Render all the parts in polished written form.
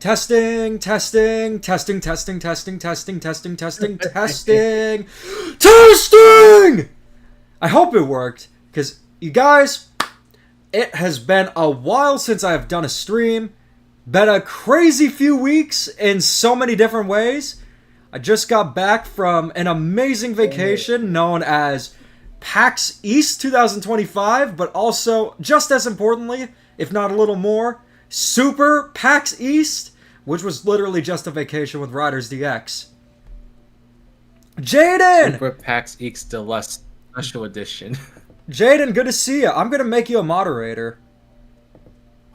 Testing, testing, testing, testing, testing, testing, testing, testing, testing, testing! I hope it worked, because you guys, it has been a while since I have done a stream. Been a crazy few weeks in so many different ways. I just got back from an amazing vacation known as PAX East 2025, but also, just as importantly, if not a little more, Super PAX East, which was literally just a vacation with Riders DX. Jaden! Super PAX East Deluxe Special Edition. Jaden, good to see you. I'm going to make you a moderator.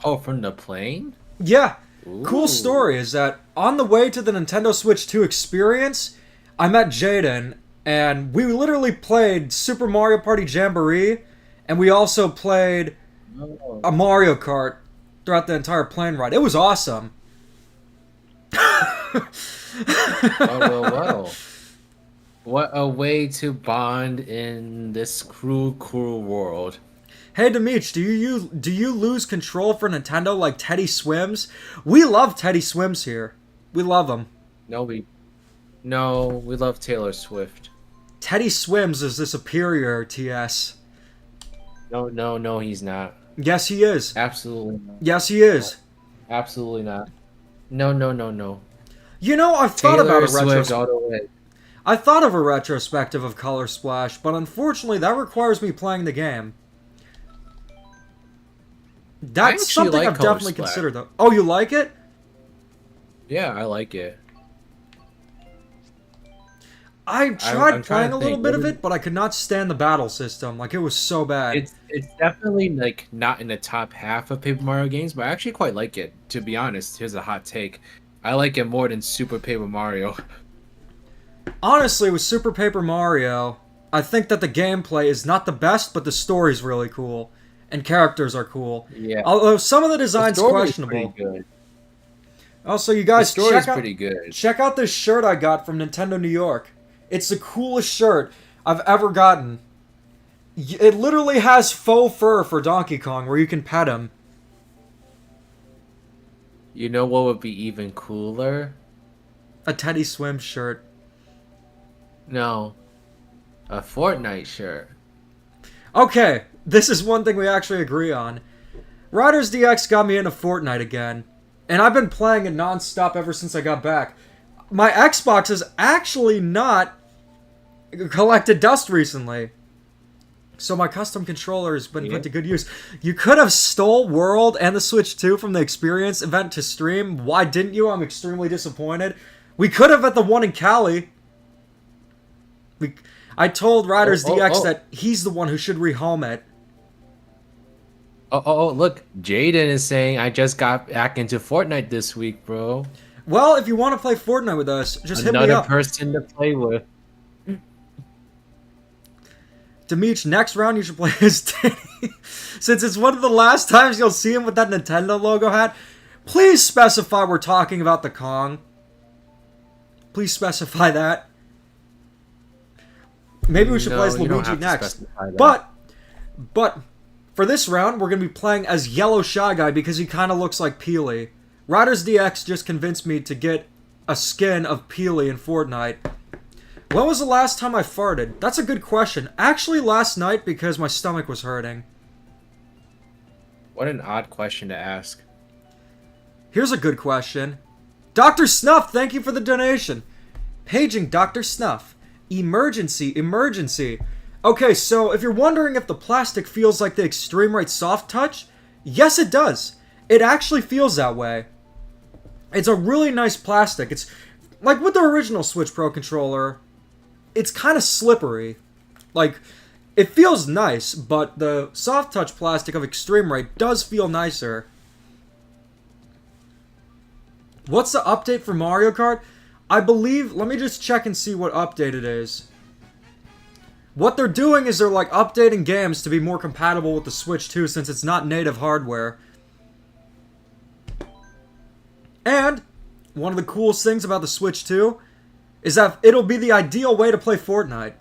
Oh, from the plane? Yeah. Ooh. Cool story is that on the way to the Nintendo Switch 2 experience, I met Jaden, and we literally played Super Mario Party Jamboree, and we also played a Mario Kart throughout the entire plane ride. It was awesome. Well. What a way to bond in this cruel world. Hey, Demeech, do you lose control for Nintendo like Teddy Swims? We love Teddy Swims here. We love him. No, we love Taylor Swift. Teddy Swims is the superior TS. No, he's not. Yes, he is. Absolutely not. Yes, he is. No, absolutely not. No. You know, I've thought about a Swift all the way. I thought of a retrospective of Color Splash, but unfortunately that requires me playing the game. That's something like I've Color definitely Splash. considered, though. Oh, you like it? Yeah, I like it. I tried I'm trying playing to a little think. bit of it, but I could not stand the battle system. Like, it was so bad. It's definitely like not in the top half of Paper Mario games, but I actually quite like it. To be honest, here's a hot take. I like it more than Super Paper Mario. Honestly, with Super Paper Mario, I think that the gameplay is not the best, but the story's really cool. And characters are cool. Yeah. Although some of the design's questionable. Pretty good. Also, you guys, The story's pretty good. check out this shirt I got from Nintendo New York. It's the coolest shirt I've ever gotten. It literally has faux fur for Donkey Kong, where you can pet him. You know what would be even cooler? A Teddy Swim shirt. No. A Fortnite shirt. Okay, this is one thing we actually agree on. Riders DX got me into Fortnite again, and I've been playing it non-stop ever since I got back. My Xbox has actually not collected dust recently, so my custom controller has been put to good use. You could have stole World and the Switch 2 from the Experience event to stream. Why didn't you? I'm extremely disappointed. We could have at the one in Cali. I told Riders DX that he's the one who should rehome it. Oh, look. Jaden is saying, I just got back into Fortnite this week, bro. Well, if you want to play Fortnite with us, just hit me Another up. person to play with. Demeech, next round you should play as Danny. Since it's one of the last times you'll see him with that Nintendo logo hat, please specify we're talking about the Kong. Please specify that. Maybe we should play as Luigi next. But for this round, we're going to be playing as Yellow Shy Guy because he kind of looks like Peely. Riders DX just convinced me to get a skin of Peely in Fortnite. When was the last time I farted? That's a good question. Actually, last night because my stomach was hurting. What an odd question to ask. Here's a good question. Dr. Snuff, thank you for the donation. Paging Dr. Snuff. Emergency. Okay, so if you're wondering if the plastic feels like the Extreme Right Soft Touch, yes it does. It actually feels that way. It's a really nice plastic. It's like with the original Switch Pro controller, it's kind of slippery. Like, it feels nice, but the soft touch plastic of Extreme Right does feel nicer. What's the update for Mario Kart? I believe, let me just check and see what update it is. What they're doing is they're like updating games to be more compatible with the Switch 2 since it's not native hardware. And one of the coolest things about the Switch 2 is that it'll be the ideal way to play Fortnite.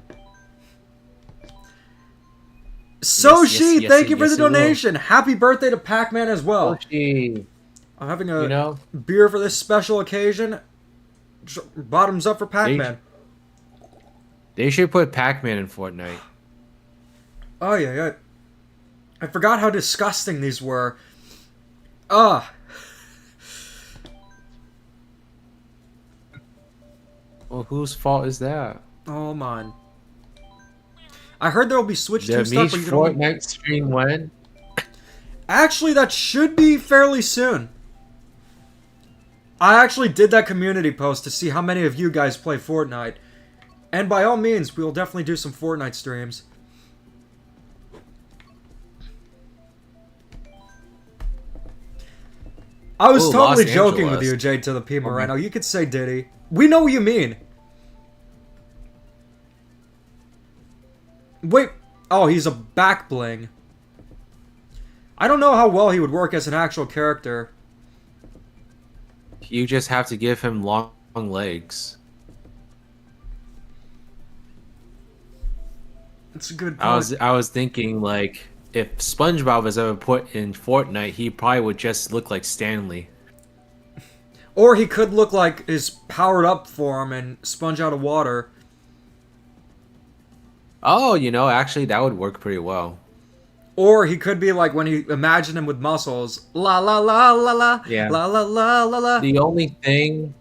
Soshi, thank you for the donation. Happy birthday to Pac-Man as well. Soshi. I'm having You a know, beer for this special occasion. Bottoms up for Pac-Man. they should put Pac-Man in Fortnite. Oh yeah, yeah. I forgot how disgusting these were. Ah. Well, whose fault is that? Oh man. I heard there will be Switch 2 The stuff, Mish but you can only... Fortnite stream when? Actually, that should be fairly soon. I actually did that community post to see how many of you guys play Fortnite. And by all means, we'll definitely do some Fortnite streams. I was Ooh, totally Los joking with Angeles. you, J to the P Moreno. You could say Diddy. We know what you mean. Wait. Oh, he's a back bling. I don't know how well he would work as an actual character. You just have to give him long legs. That's a good point. I was thinking like if SpongeBob was ever put in Fortnite, he probably would just look like Stanley. Or he could look like his powered up form and sponge out of water. Oh, you know, actually that would work pretty well. Or he could be like when you imagine him with muscles. La la la la la. Yeah. La la la la la. The only thing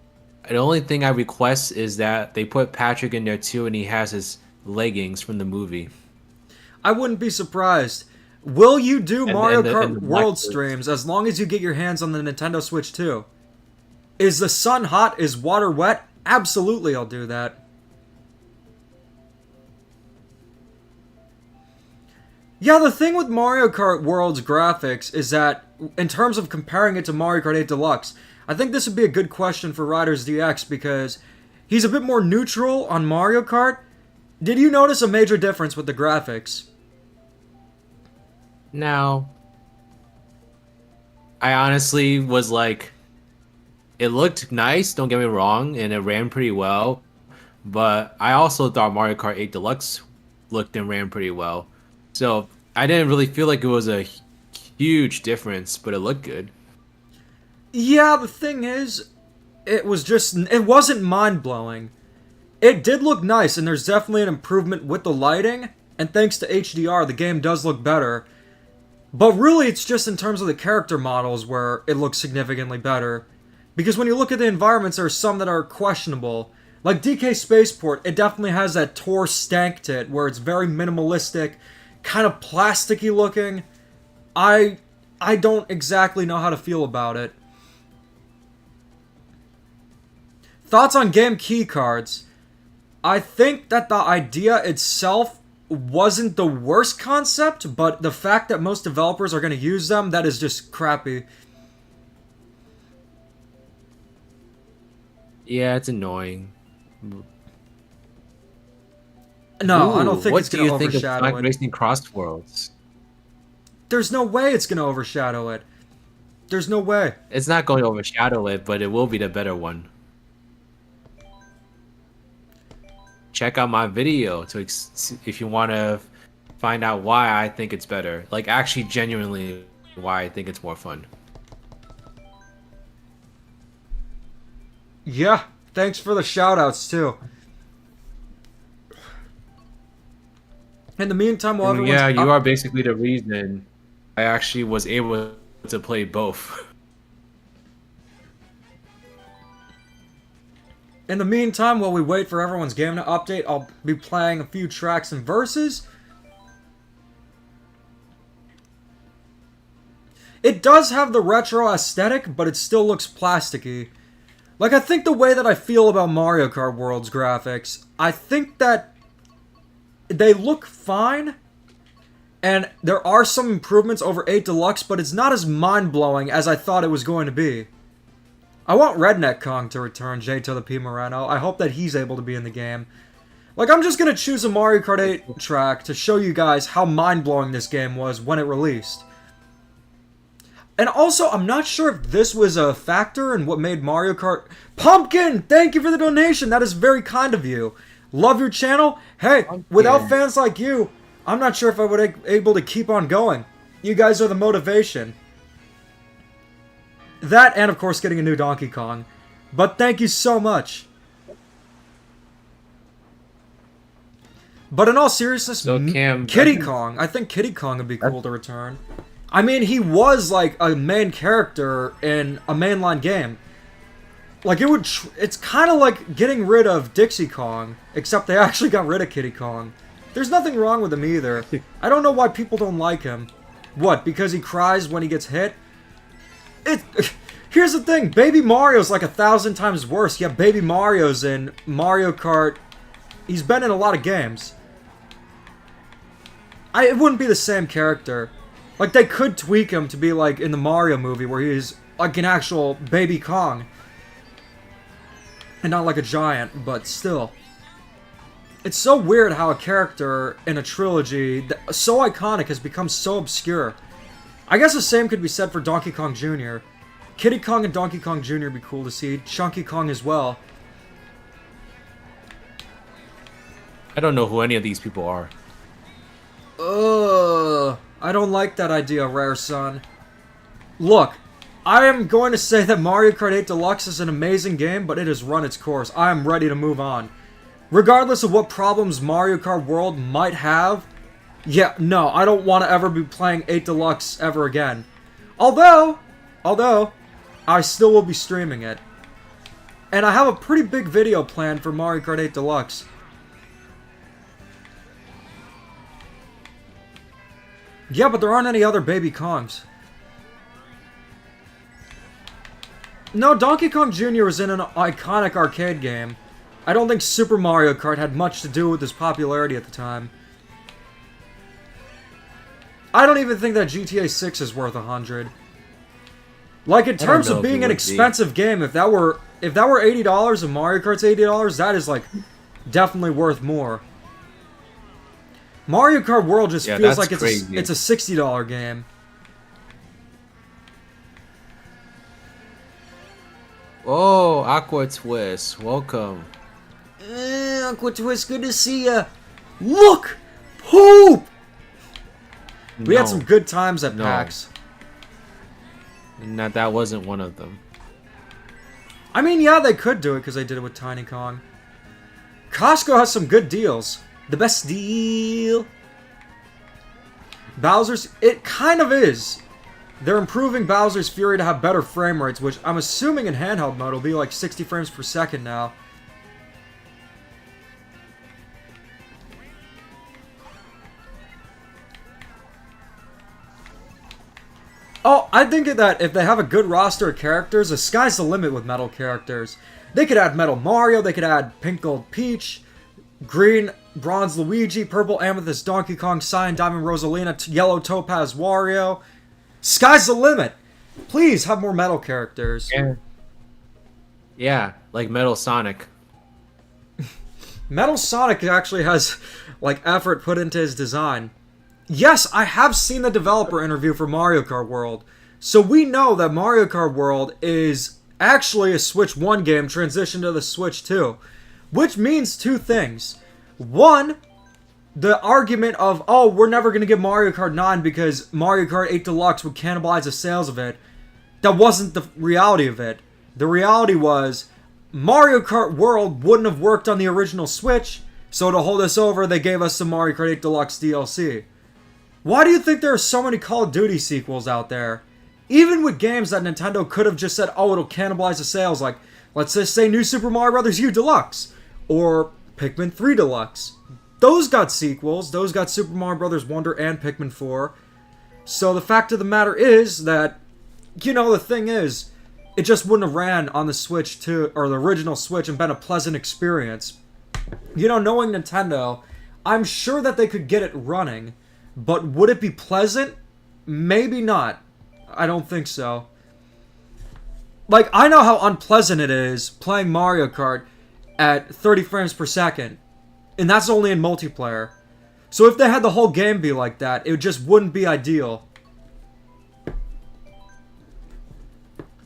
I request is that they put Patrick in there too and he has his leggings from the movie. I wouldn't be surprised. Will you do Mario and Kart the World black streams as long as you get your hands on the Nintendo Switch 2? Is the sun hot? Is water wet? Absolutely, I'll do that. Yeah, the thing with Mario Kart World's graphics is that, in terms of comparing it to Mario Kart 8 Deluxe, I think this would be a good question for Riders DX because he's a bit more neutral on Mario Kart. Did you notice a major difference with the graphics? Now, I honestly was like, it looked nice, don't get me wrong, and it ran pretty well. But I also thought Mario Kart 8 Deluxe looked and ran pretty well. So I didn't really feel like it was a huge difference, but it looked good. Yeah, the thing is, it wasn't mind-blowing. It did look nice, and there's definitely an improvement with the lighting, and thanks to HDR, the game does look better. But really, it's just in terms of the character models where it looks significantly better. Because when you look at the environments, there are some that are questionable. Like DK Spaceport, it definitely has that Tor stank to it, where it's very minimalistic, kind of plasticky looking. I don't exactly know how to feel about it. Thoughts on game key cards? I think that the idea itself wasn't the worst concept, but the fact that most developers are going to use them, that is just crappy. Yeah, it's annoying. No, Ooh, I don't think what it's do going to you think of overshadow Flag it. Racing Cross Worlds? There's no way it's going to overshadow it. There's no way. It's not going to overshadow it, but it will be the better one. Check out my video if you want to find out why I think it's better. Like, actually, genuinely, why I think it's more fun. Yeah, thanks for the shoutouts too. In the meantime, while everyone's Yeah, you are basically the reason I actually was able to play both. In the meantime, while we wait for everyone's game to update, I'll be playing a few tracks and verses. It does have the retro aesthetic, but it still looks plasticky. Like, I think the way that I feel about Mario Kart World's graphics, I think that they look fine, and there are some improvements over 8 Deluxe, but it's not as mind-blowing as I thought it was going to be. I want Redneck Kong to return, J to the P Moreno. I hope that he's able to be in the game. Like, I'm just gonna choose a Mario Kart 8 track to show you guys how mind-blowing this game was when it released. And also, I'm not sure if this was a factor in what made Mario Kart... Pumpkin! Thank you for the donation! That is very kind of you. Love your channel. Hey, without fans like you, I'm not sure if I would be able to keep on going. You guys are the motivation. That, and of course getting a new Donkey Kong. But thank you so much. But in all seriousness, So, Cam, Kiddy Kong. I think Kiddy Kong would be cool to return. I mean, he was like a main character in a mainline game. Like, it would. It's kind of like getting rid of Dixie Kong, except they actually got rid of Kiddy Kong. There's nothing wrong with him either. I don't know why people don't like him. What? Because he cries when he gets hit? Here's the thing. Baby Mario's like 1,000 times worse. Yeah, Baby Mario's in Mario Kart. He's been in a lot of games. It wouldn't be the same character. Like, they could tweak him to be like in the Mario movie where he's like an actual Baby Kong. And not like a giant, but still. It's so weird how a character in a trilogy so iconic has become so obscure. I guess the same could be said for Donkey Kong Jr. Kiddy Kong and Donkey Kong Jr. would be cool to see. Chunky Kong as well. I don't know who any of these people are. I don't like that idea, Rare Son. Look, I am going to say that Mario Kart 8 Deluxe is an amazing game, but it has run its course. I am ready to move on. Regardless of what problems Mario Kart World might have, yeah, no, I don't want to ever be playing 8 Deluxe ever again. Although, I still will be streaming it. And I have a pretty big video planned for Mario Kart 8 Deluxe. Yeah, but there aren't any other Baby Kongs. No, Donkey Kong Jr. was in an iconic arcade game. I don't think Super Mario Kart had much to do with his popularity at the time. I don't even think that GTA 6 is worth 100. Like, in terms of being an expensive game, if that were $80 and Mario Kart's $80, that is, like, definitely worth more. Mario Kart World just feels like it's a $60 game. Oh, Aqua Twist, welcome. Aqua Twist, good to see ya. Look! Poop! We had some good times at PAX. No, that wasn't one of them. I mean, yeah, they could do it because they did it with Tiny Kong. Costco has some good deals. The best deal. Bowser's... It kind of is. They're improving Bowser's Fury to have better frame rates, which I'm assuming in handheld mode will be like 60 frames per second now. Oh, I think that if they have a good roster of characters, the sky's the limit with metal characters. They could add Metal Mario, they could add Pink Gold Peach, Green Bronze Luigi, Purple Amethyst Donkey Kong, Cyan Diamond Rosalina, Yellow Topaz Wario. Sky's the limit. Please have more metal characters. Yeah, like Metal Sonic. Metal Sonic actually has like effort put into his design. Yes, I have seen the developer interview for Mario Kart World. So we know that Mario Kart World is actually a Switch 1 game transitioned to the Switch 2. Which means two things. One, the argument of, oh, we're never going to get Mario Kart 9 because Mario Kart 8 Deluxe would cannibalize the sales of it. That wasn't the reality of it. The reality was, Mario Kart World wouldn't have worked on the original Switch, so to hold us over, they gave us some Mario Kart 8 Deluxe DLC. Why do you think there are so many Call of Duty sequels out there? Even with games that Nintendo could have just said, oh, it'll cannibalize the sales, like, let's just say New Super Mario Bros. U Deluxe, or Pikmin 3 Deluxe. Those got sequels, those got Super Mario Bros. Wonder and Pikmin 4. So the fact of the matter is that, you know, the thing is, it just wouldn't have ran on the Switch 2, or the original Switch, and been a pleasant experience. You know, knowing Nintendo, I'm sure that they could get it running, but would it be pleasant? Maybe not. I don't think so. Like, I know how unpleasant it is playing Mario Kart at 30 frames per second. And that's only in multiplayer. So if they had the whole game be like that, it just wouldn't be ideal.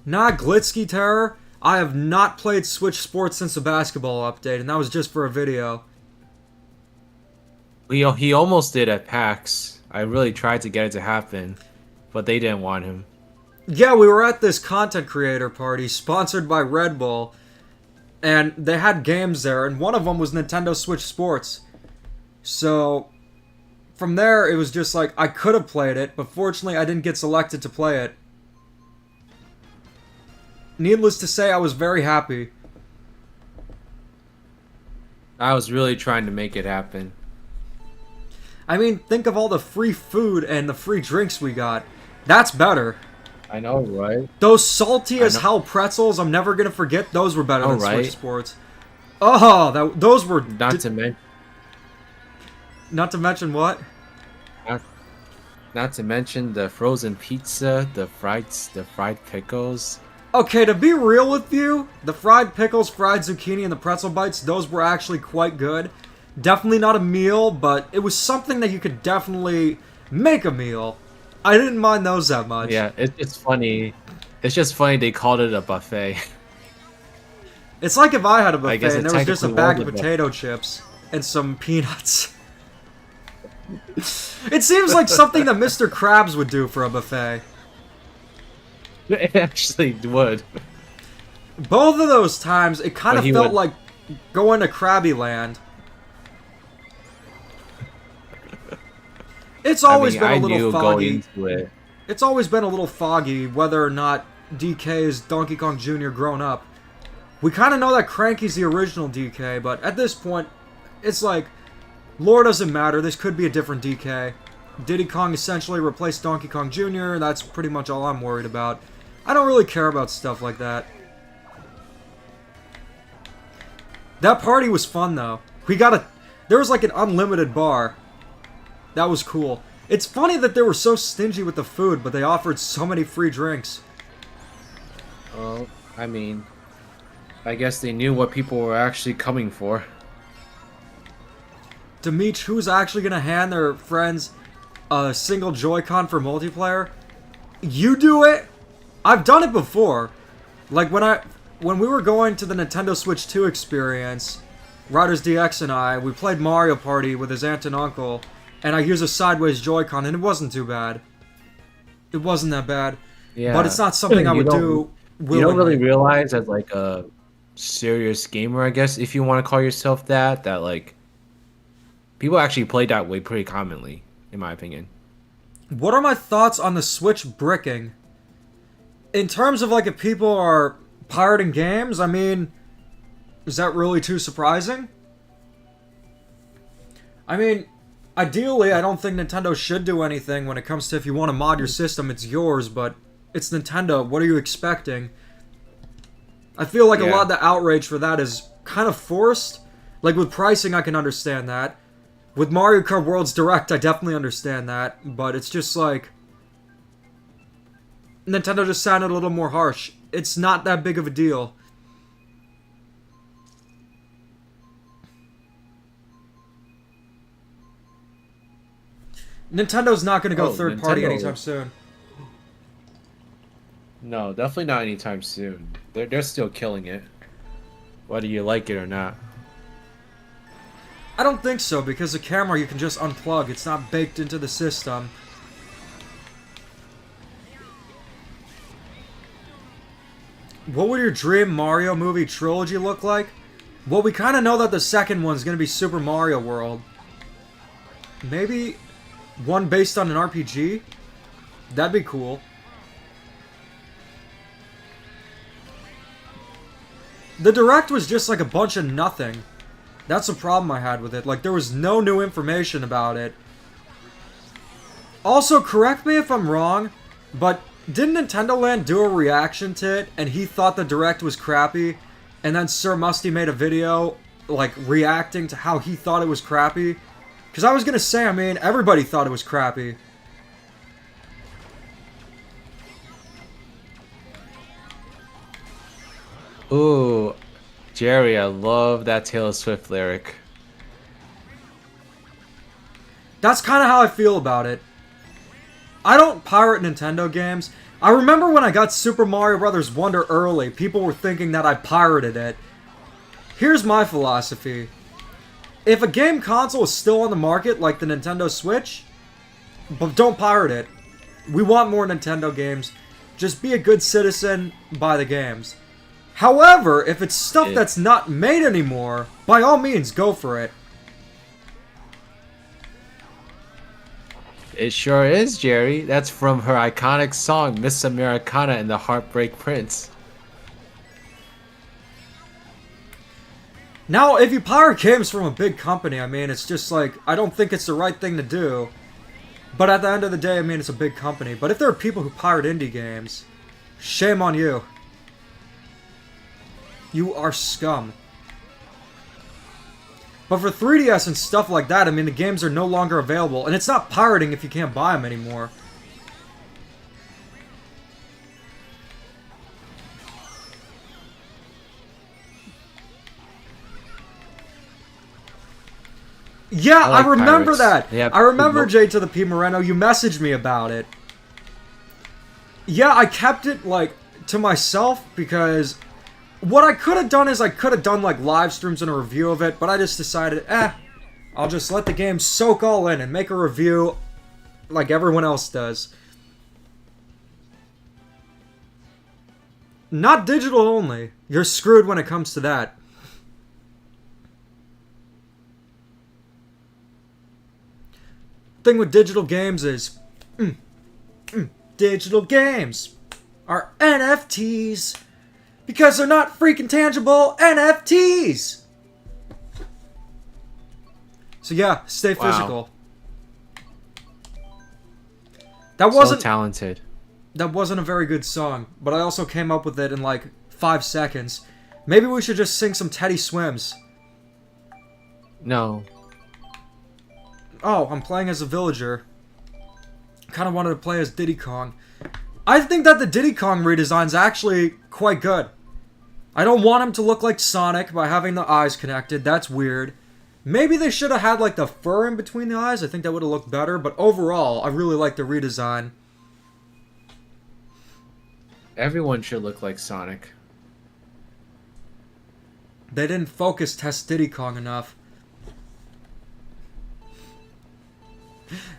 Nah, Glitsky Terror. I have not played Switch Sports since the basketball update, and that was just for a video. He almost did at PAX. I really tried to get it to happen, but they didn't want him. Yeah, we were at this content creator party sponsored by Red Bull, and they had games there, and one of them was Nintendo Switch Sports. So from there, it was just like I could have played it, but fortunately, I didn't get selected to play it. Needless to say, I was very happy. I was really trying to make it happen. I mean, think of all the free food and the free drinks we got. That's better. I know, right? Those salty as hell pretzels, I'm never gonna forget. Those were better than right? Switch Sports. Oh, those were Not not to mention what? Not to mention the frozen pizza, the fried pickles. Okay, to be real with you, the fried pickles, fried zucchini, and the pretzel bites, those were actually quite good. Definitely not a meal, but it was something that you could definitely make a meal. I didn't mind those that much. Yeah, it's funny. It's just funny they called it a buffet. It's like if I had a I guess buffet it and there was just a technically bag was of a potato chips and some peanuts. It seems like something that Mr. Krabs would do for a buffet. It actually would. Both of those times, it kind But of he felt would- like going to Krabby Land. It's always been a I little knew going foggy. into it. It's always been a little foggy whether or not DK is Donkey Kong Jr. grown up. We kind of know that Cranky's the original DK, but at this point, it's like, lore doesn't matter. This could be a different DK. Diddy Kong essentially replaced Donkey Kong Jr., and that's pretty much all I'm worried about. I don't really care about stuff like that. That party was fun, though. There was like an unlimited bar. That was cool. It's funny that they were so stingy with the food, but they offered so many free drinks. Oh, I mean, I guess they knew what people were actually coming for. Demeech, who's actually gonna hand their friends a single Joy-Con for multiplayer? You do it? I've done it before. Like when we were going to the Nintendo Switch 2 experience, Riders DX and I, we played Mario Party with his aunt and uncle, and I used a sideways Joy-Con, and it wasn't too bad. It wasn't that bad. Yeah, But it's not something I would do willingly. You don't really realize as like a serious gamer, I guess, if you want to call yourself that like people actually play that way pretty commonly, in my opinion. What are my thoughts on the Switch bricking? In terms of like if people are pirating games, I mean, is that really too surprising? I mean, ideally, I don't think Nintendo should do anything when it comes to if you want to mod your system, it's yours, but it's Nintendo. What are you expecting? I feel like a lot of the outrage for that is kind of forced. Like with pricing, I can understand that. With Mario Kart World's Direct, I definitely understand that, but it's just like Nintendo just sounded a little more harsh. It's not that big of a deal. Nintendo's not going to go third party anytime soon. No, definitely not anytime soon. They're still killing it, whether you like it or not. I don't think so, because the camera you can just unplug. It's not baked into the system. What would your dream Mario movie trilogy look like? Well, we kind of know that the second one's going to be Super Mario World. Maybe one based on an RPG? That'd be cool. The Direct was just like a bunch of nothing. That's the problem I had with it. Like, there was no new information about it. Also, correct me if I'm wrong, but didn't Nintendo Land do a reaction to it, and he thought the Direct was crappy, and then Sir Musty made a video, like, reacting to how he thought it was crappy? Because I was gonna say, I mean, everybody thought it was crappy. Ooh, Jerry, I love that Taylor Swift lyric. That's kind of how I feel about it. I don't pirate Nintendo games. I remember when I got Super Mario Bros. Wonder early, people were thinking that I pirated it. Here's my philosophy. If a game console is still on the market, like the Nintendo Switch, but don't pirate it. We want more Nintendo games. Just be a good citizen, buy the games. However, if it's stuff that's not made anymore, by all means, go for it. It sure is, Jerry. That's from her iconic song, Miss Americana and the Heartbreak Prince. Now, if you pirate games from a big company, I mean, it's just like, I don't think it's the right thing to do. But at the end of the day, I mean, it's a big company. But if there are people who pirate indie games, shame on you. You are scum. But for 3DS and stuff like that, I mean, the games are no longer available. And it's not pirating if you can't buy them anymore. Yeah, I remember pirates. that. I remember, J to the P Moreno, you messaged me about it. Yeah, I kept it, like, to myself because what I could have done is I could have done, like, live streams and a review of it, but I just decided, I'll just let the game soak all in and make a review like everyone else does. Not digital only. You're screwed when it comes to that. Thing with digital games is digital games are NFTs because they're not freaking tangible NFTs. So yeah, stay physical. That wasn't so talented. That wasn't a very good song, but I also came up with it in like 5 seconds. Maybe we should just sing some Teddy Swims. No. Oh, I'm playing as a villager. Kind of wanted to play as Diddy Kong. I think that the Diddy Kong redesign's actually quite good. I don't want him to look like Sonic by having the eyes connected. That's weird. Maybe they should have had like the fur in between the eyes. I think that would have looked better. But overall, I really like the redesign. Everyone should look like Sonic. They didn't focus test Diddy Kong enough.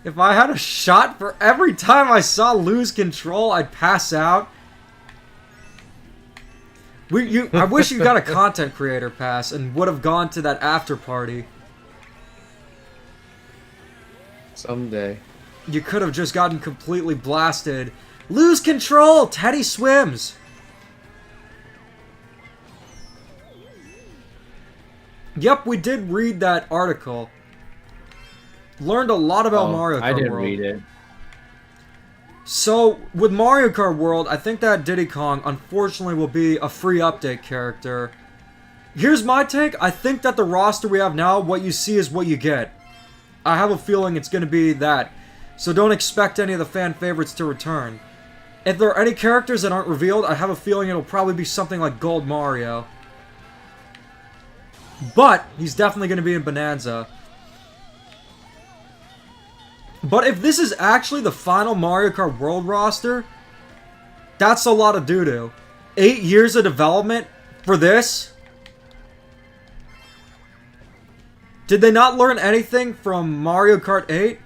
If I had a shot for every time I saw lose control, I'd pass out. I wish you got a content creator pass and would have gone to that after party. Someday. You could have just gotten completely blasted. Lose control! Teddy Swims! Yep, we did read that article. Learned a lot about Mario Kart World. I didn't read it. So, with Mario Kart World, I think that Diddy Kong, unfortunately, will be a free update character. Here's my take. I think that the roster we have now, what you see is what you get. I have a feeling it's going to be that. So don't expect any of the fan favorites to return. If there are any characters that aren't revealed, I have a feeling it'll probably be something like Gold Mario. But, he's definitely going to be in Bonanza. But if this is actually the final Mario Kart World roster, that's a lot of doo-doo. 8 years of development for this? Did they not learn anything from Mario Kart 8?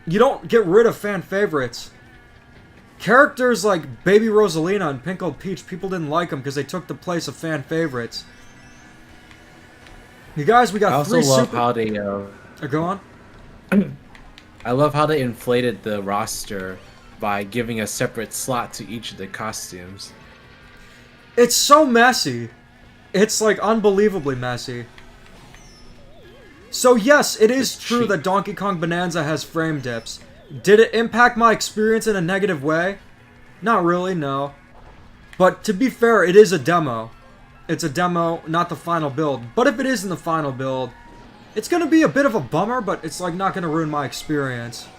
You don't get rid of fan favorites. Characters like Baby Rosalina and Pickled Peach, people didn't like them because they took the place of fan favorites. You guys, we got three super... I also love how they... Go on. I love how they inflated the roster by giving a separate slot to each of the costumes. It's so messy. It's like unbelievably messy. So yes, it is true that Donkey Kong Bonanza has frame dips. Did it impact my experience in a negative way? Not really, no. But to be fair, it is a demo. It's a demo, not the final build. But if it is in the final build, it's going to be a bit of a bummer, but it's like not going to ruin my experience.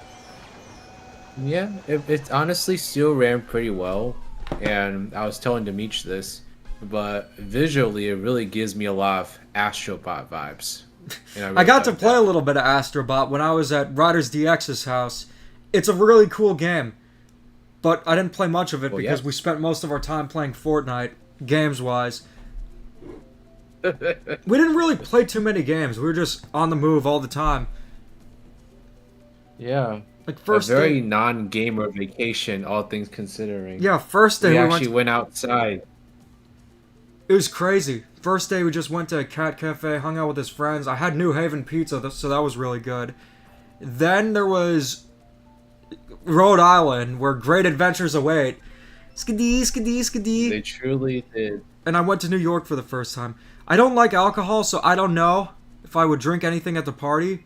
Yeah, it honestly still ran pretty well. And I was telling Demetri this, but visually it really gives me a lot of Astrobot vibes. I got to play a little bit of Astrobot when I was at Riders DX's house. It's a really cool game. But I didn't play much of it because we spent most of our time playing Fortnite, games-wise. We didn't really play too many games. We were just on the move all the time. Yeah. Like A first very day, non-gamer vacation, all things considering. yeah, first day We we went. actually went outside. It was crazy. First day we just went to a cat cafe, hung out with his friends. I had New Haven pizza, so that was really good. Then there was Rhode Island, where great adventures await. Skidee, skidee, skidee. They truly did. And I went to New York for the first time. I don't like alcohol, so I don't know if I would drink anything at the party.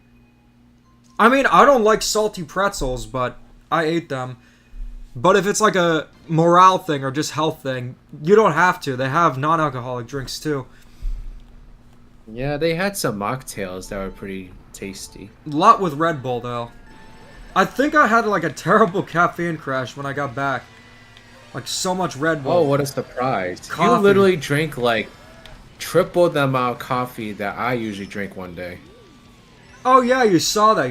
I mean, I don't like salty pretzels, but I ate them. But if it's like a morale thing or just health thing, you don't have to. They have non-alcoholic drinks too. Yeah, they had some mocktails that were pretty tasty. A lot with Red Bull though. I think I had like a terrible caffeine crash when I got back. Like so much Red Bull. Oh, what a surprise. You Coffee. literally drink like triple the amount of coffee that I usually drink one day. Oh yeah, you saw that.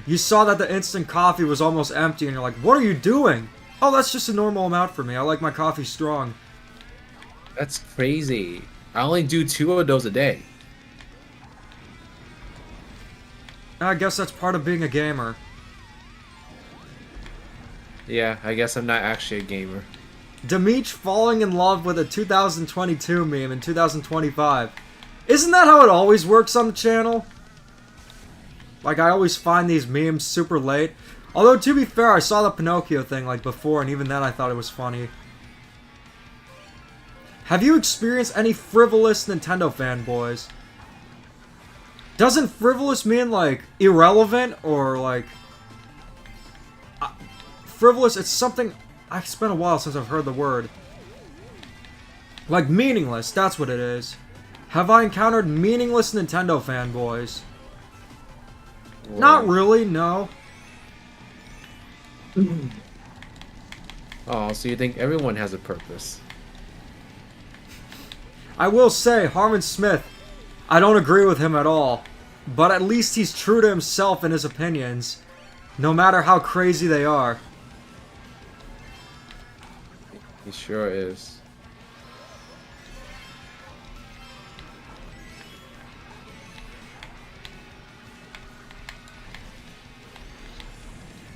You saw that the instant coffee was almost empty, and you're like, "What are you doing?" Oh, that's just a normal amount for me. I like my coffee strong. That's crazy. I only do 2 of those a day. I guess that's part of being a gamer. Yeah, I guess I'm not actually a gamer. Demeech falling in love with a 2022 meme in 2025. Isn't that how it always works on the channel? Like, I always find these memes super late. Although, to be fair, I saw the Pinocchio thing, like, before, and even then I thought it was funny. Have you experienced any frivolous Nintendo fanboys? Doesn't frivolous mean, like, irrelevant, or, like... frivolous, it's something... It's been a while since I've heard the word. Like, meaningless, that's what it is. Have I encountered meaningless Nintendo fanboys? Not really, no. Oh, so you think everyone has a purpose? I will say, Harmon Smith, I don't agree with him at all. But at least he's true to himself and his opinions, no matter how crazy they are. He sure is.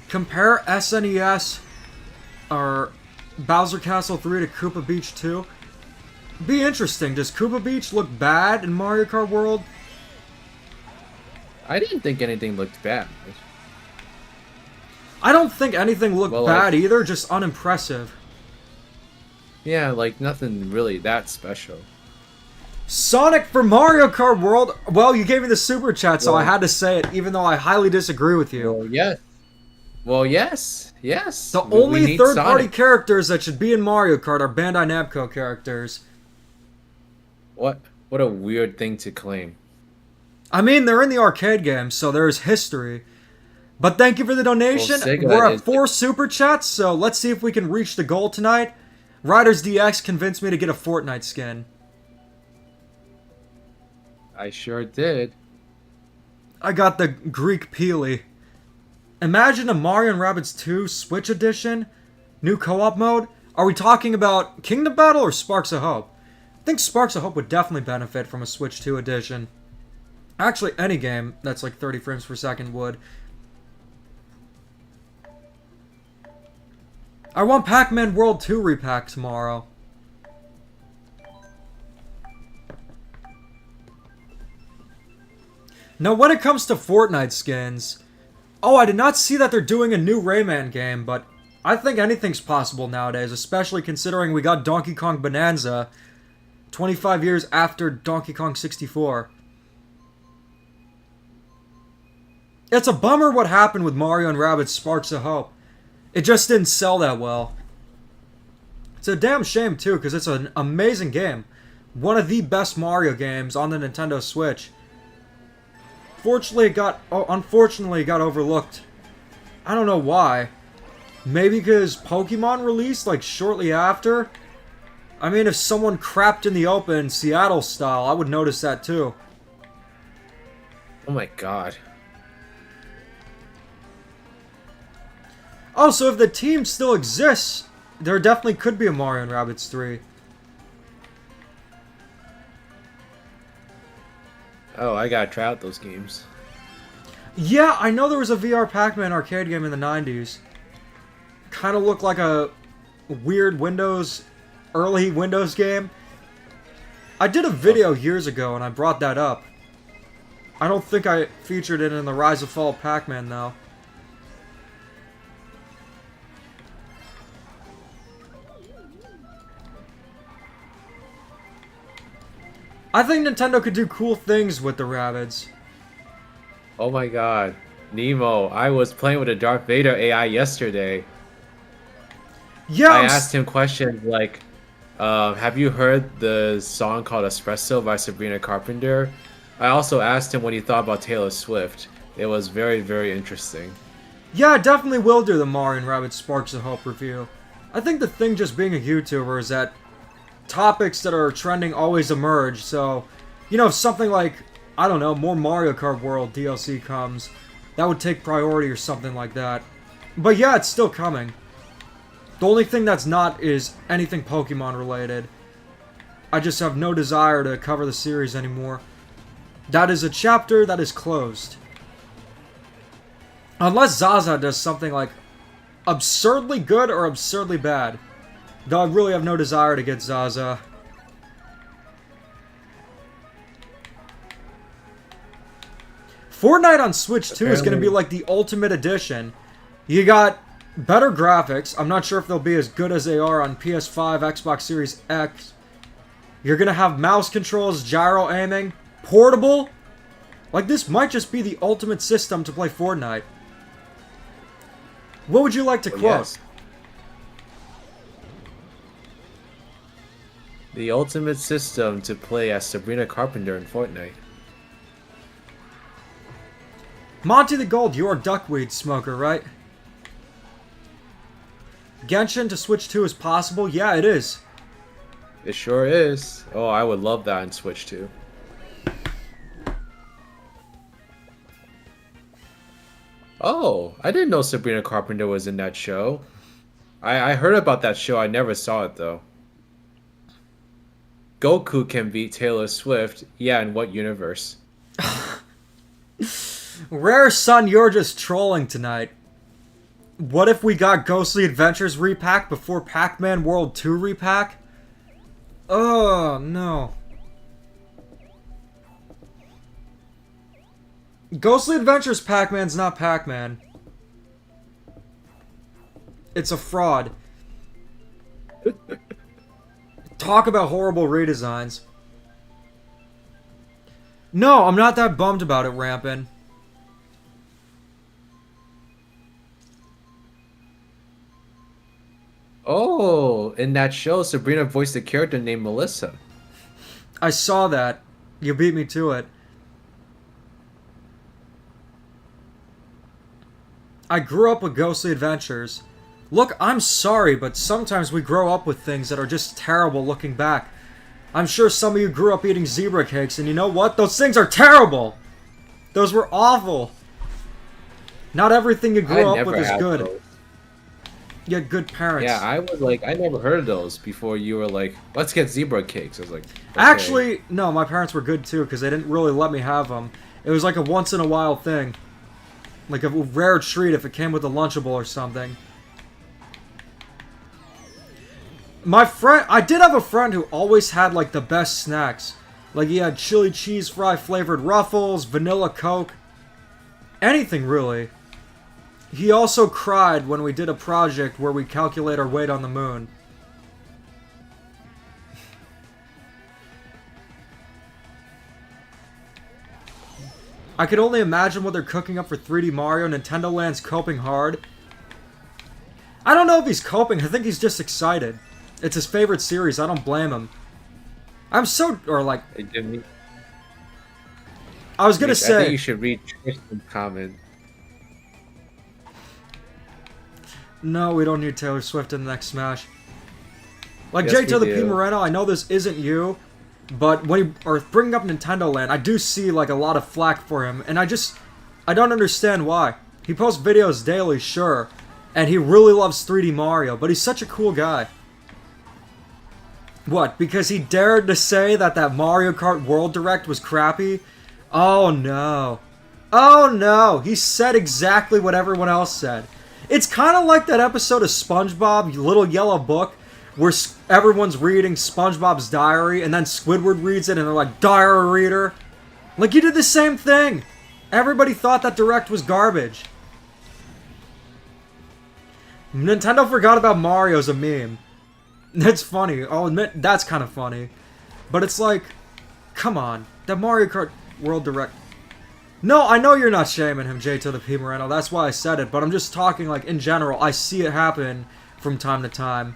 Compare SNES or Bowser Castle 3 to Koopa Beach 2. Be interesting. Does Koopa Beach look bad in Mario Kart World? I didn't think anything looked bad. I don't think anything looked Well, bad either, just unimpressive. Yeah, like nothing really that special. Sonic for Mario Kart World? Well, you gave me the super chat, so I had to say it, even though I highly disagree with you. Well, yes. Well, yes. Yes. The We only need third-party Sonic. characters that should be in Mario Kart are Bandai Namco characters. What a weird thing to claim. I mean, they're in the arcade game, so there's history. But thank you for the donation. Well, Sega We're at is- 4 super chats, so let's see if we can reach the goal tonight. Riders DX convinced me to get a Fortnite skin. I sure did. I got the Greek Peely. Imagine a Mario & Rabbids 2 Switch edition, new co-op mode. Are we talking about Kingdom Battle or Sparks of Hope? I think Sparks of Hope would definitely benefit from a Switch 2 edition. Actually, any game that's like 30 frames per second would. I want Pac-Man World 2 repack tomorrow. Now, when it comes to Fortnite skins... Oh, I did not see that they're doing a new Rayman game, but I think anything's possible nowadays, especially considering we got Donkey Kong Bonanza 25 years after Donkey Kong 64. It's a bummer what happened with Mario & Rabbids Sparks of Hope. It just didn't sell that well. It's a damn shame, too, because it's an amazing game. One of the best Mario games on the Nintendo Switch. Unfortunately, it got overlooked. I don't know why. Maybe because Pokemon released, like, shortly after? I mean, if someone crapped in the open, Seattle style, I would notice that, too. Oh my god. Oh, so if the team still exists, there definitely could be a Mario & Rabbids 3. Oh, I gotta try out those games. Yeah, I know there was a VR Pac-Man arcade game in the 90s. Kind of looked like a weird early Windows game. I did a video years ago and I brought that up. I don't think I featured it in the Rise and Fall of Pac-Man, though. I think Nintendo could do cool things with the Rabbids. Oh my god. Nemo, I was playing with a Darth Vader AI yesterday. Yeah, I asked him questions like, have you heard the song called Espresso by Sabrina Carpenter? I also asked him what he thought about Taylor Swift. It was very, very interesting. Yeah, I definitely will do the Mario and Rabbids Sparks of Hope review. I think the thing just being a YouTuber is that topics that are trending always emerge, so, you know, if something like, I don't know, more Mario Kart World DLC comes, that would take priority or something like that. But yeah, it's still coming. The only thing that's not is anything Pokemon related. I just have no desire to cover the series anymore. That is a chapter that is closed. Unless Zaza does something like absurdly good or absurdly bad. Though I really have no desire to get Zaza. Fortnite on Switch 2 is going to be like the ultimate edition. You got better graphics. I'm not sure if they'll be as good as they are on PS5, Xbox Series X. You're going to have mouse controls, gyro aiming, portable. Like, this might just be the ultimate system to play Fortnite. What would you like to quote? Yes. The ultimate system to play as Sabrina Carpenter in Fortnite. Monty the Gold, you're a duckweed smoker, right? Genshin to Switch 2 is possible? Yeah, it is. It sure is. Oh, I would love that in Switch 2. Oh, I didn't know Sabrina Carpenter was in that show. I heard about that show, I never saw it though. Goku can beat Taylor Swift. Yeah, in what universe? Rare Son, you're just trolling tonight. What if we got Ghostly Adventures repack before Pac-Man World 2 repack? Oh, no. Ghostly Adventures Pac-Man's not Pac-Man. It's a fraud. Talk about horrible redesigns. No, I'm not that bummed about it, Rampin'. Oh, in that show, Sabrina voiced a character named Melissa. I saw that. You beat me to it. I grew up with Ghostly Adventures. Look, I'm sorry, but sometimes we grow up with things that are just terrible looking back. I'm sure some of you grew up eating zebra cakes, and you know what? Those things are terrible! Those were awful! Not everything you grew up with is good. Those. You had good parents. Yeah, I never heard of those before you were like, let's get zebra cakes. I was like, okay. Actually, no, my parents were good too, because they didn't really let me have them. It was like a once in a while thing. Like a rare treat if it came with a Lunchable or something. I did have a friend who always had like the best snacks. Like he had chili cheese fry flavored Ruffles, vanilla Coke. Anything really. He also cried when we did a project where we calculate our weight on the moon. I could only imagine what they're cooking up for 3D Mario. Nintendo Land's coping hard. I don't know if he's coping. I think he's just excited. It's his favorite series. I don't blame him. I was gonna say. I think you should read Tristan's comment. No, we don't need Taylor Swift in the next Smash. Like Yes, J to the we P do. Moreno, I know this isn't you, but when you are bringing up Nintendo Land, I do see like a lot of flack for him, and I don't understand why. He posts videos daily, sure, and he really loves 3D Mario, but he's such a cool guy. What, because he dared to say that Mario Kart World Direct was crappy? Oh no. Oh no, he said exactly what everyone else said. It's kind of like that episode of SpongeBob, Little Yellow Book, where everyone's reading SpongeBob's diary, and then Squidward reads it, and they're like, diary reader. Like, you did the same thing. Everybody thought that Direct was garbage. Nintendo forgot about Mario as a meme. That's funny. I'll admit, that's kind of funny. But it's like, come on. That Mario Kart World Direct... No, I know you're not shaming him, J to the P Moreno. That's why I said it. But I'm just talking, like, in general. I see it happen from time to time.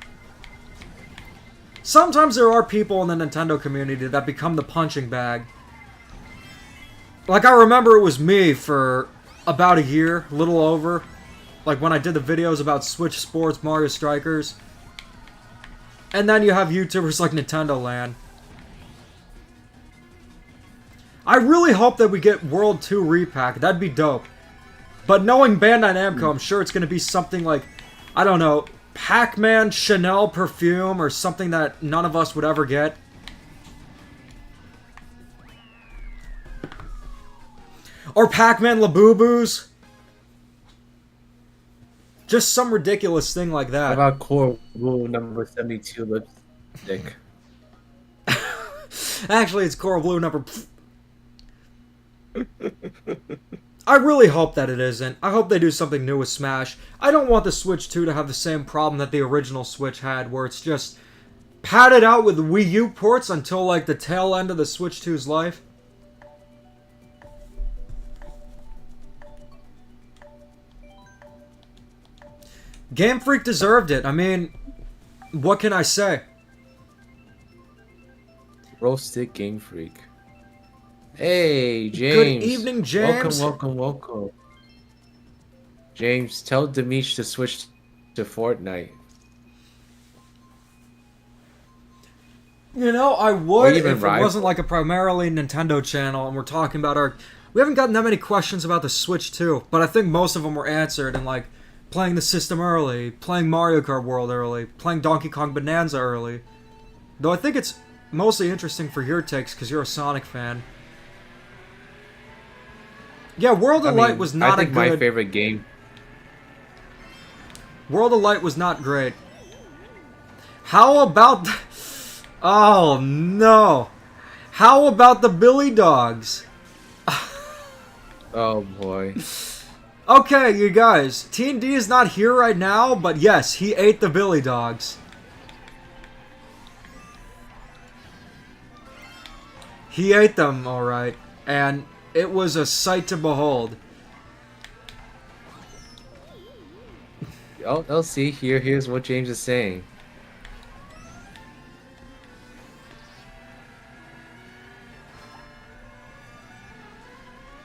Sometimes there are people in the Nintendo community that become the punching bag. Like, I remember it was me for about a year, a little over. Like, when I did the videos about Switch Sports, Mario Strikers. And then you have YouTubers like Nintendo Land. I really hope that we get World 2 repack. That'd be dope. But knowing Bandai Namco, I'm sure it's going to be something like, I don't know, Pac-Man Chanel perfume or something that none of us would ever get. Or Pac-Man Labubu's. Just some ridiculous thing like that. How about Core Rule number 72 lipstick? Actually, it's Coral Blue number... I really hope that it isn't. I hope they do something new with Smash. I don't want the Switch 2 to have the same problem that the original Switch had, where it's just padded out with Wii U ports until, like, the tail end of the Switch 2's life. Game Freak deserved it. I mean, what can I say? Roasted Game Freak. Hey, James. Good evening, James. Welcome. James, tell Demish to switch to Fortnite. You know, I would if it Rival. wasn't like a primarily Nintendo channel and we're talking about our... We haven't gotten that many questions about the Switch 2, but I think most of them were answered in, like, playing the system early, playing Mario Kart World early, playing Donkey Kong Bonanza early. Though I think it's mostly interesting for your takes because you're a Sonic fan. Yeah, World of Light was not I think a good... my favorite game. World of Light was not great. How about... Oh, no. How about the Billy Dogs? Oh, boy. Okay, you guys. T&D is not here right now, but yes, he ate the Billy Dogs. He ate them, alright. And it was a sight to behold. Oh, see, here's what James is saying.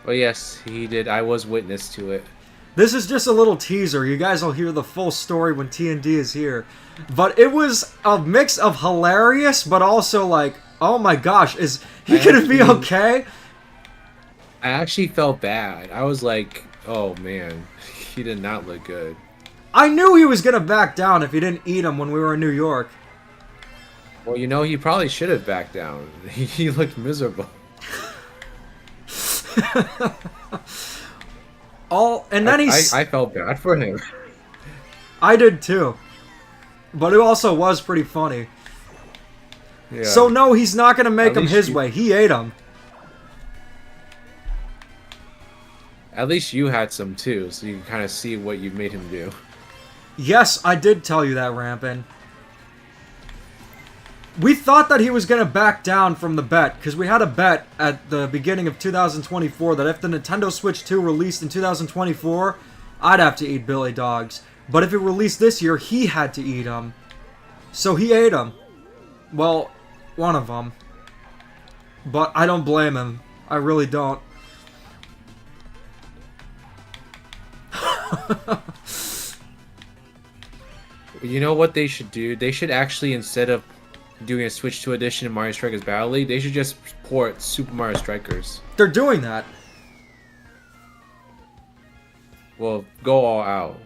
Oh yes, he did. I was witness to it. This is just a little teaser. You guys will hear the full story when T&D is here. But it was a mix of hilarious, but also like, oh my gosh, is he gonna be okay? I actually felt bad. I was like, oh man, he did not look good. I knew he was gonna back down if he didn't eat him when we were in New York. Well, you know, he probably should have backed down. He looked miserable. And then I felt bad for him. I did too. But it also was pretty funny. Yeah. So no, he's not gonna make At him least his you- way. He ate him. At least you had some too, so you can kind of see what you made him do. Yes, I did tell you that, Rampin. We thought that he was going to back down from the bet, because we had a bet at the beginning of 2024 that if the Nintendo Switch 2 released in 2024, I'd have to eat Billy Dogs. But if it released this year, he had to eat them. So he ate them. Well, one of them. But I don't blame him. I really don't. You know what they should do? They should actually, instead of doing a Switch 2 edition of Mario Strikers Battle League, they should just port Super Mario Strikers. They're doing that. Well, go all out.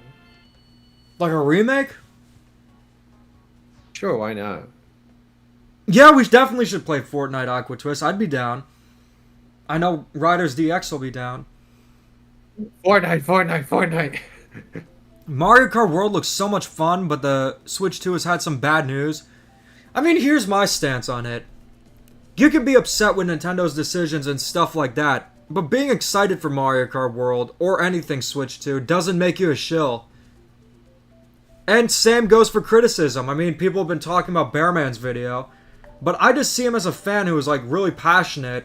Like a remake? Sure, why not? Yeah, we definitely should play Fortnite Aqua Twist. I'd be down. I know Riders DX will be down. Fortnite. Mario Kart World looks so much fun, but the Switch 2 has had some bad news. I mean, here's my stance on it. You can be upset with Nintendo's decisions and stuff like that, but being excited for Mario Kart World, or anything Switch 2, doesn't make you a shill. And same goes for criticism. I mean, people have been talking about Bearman's video, but I just see him as a fan who is, like, really passionate.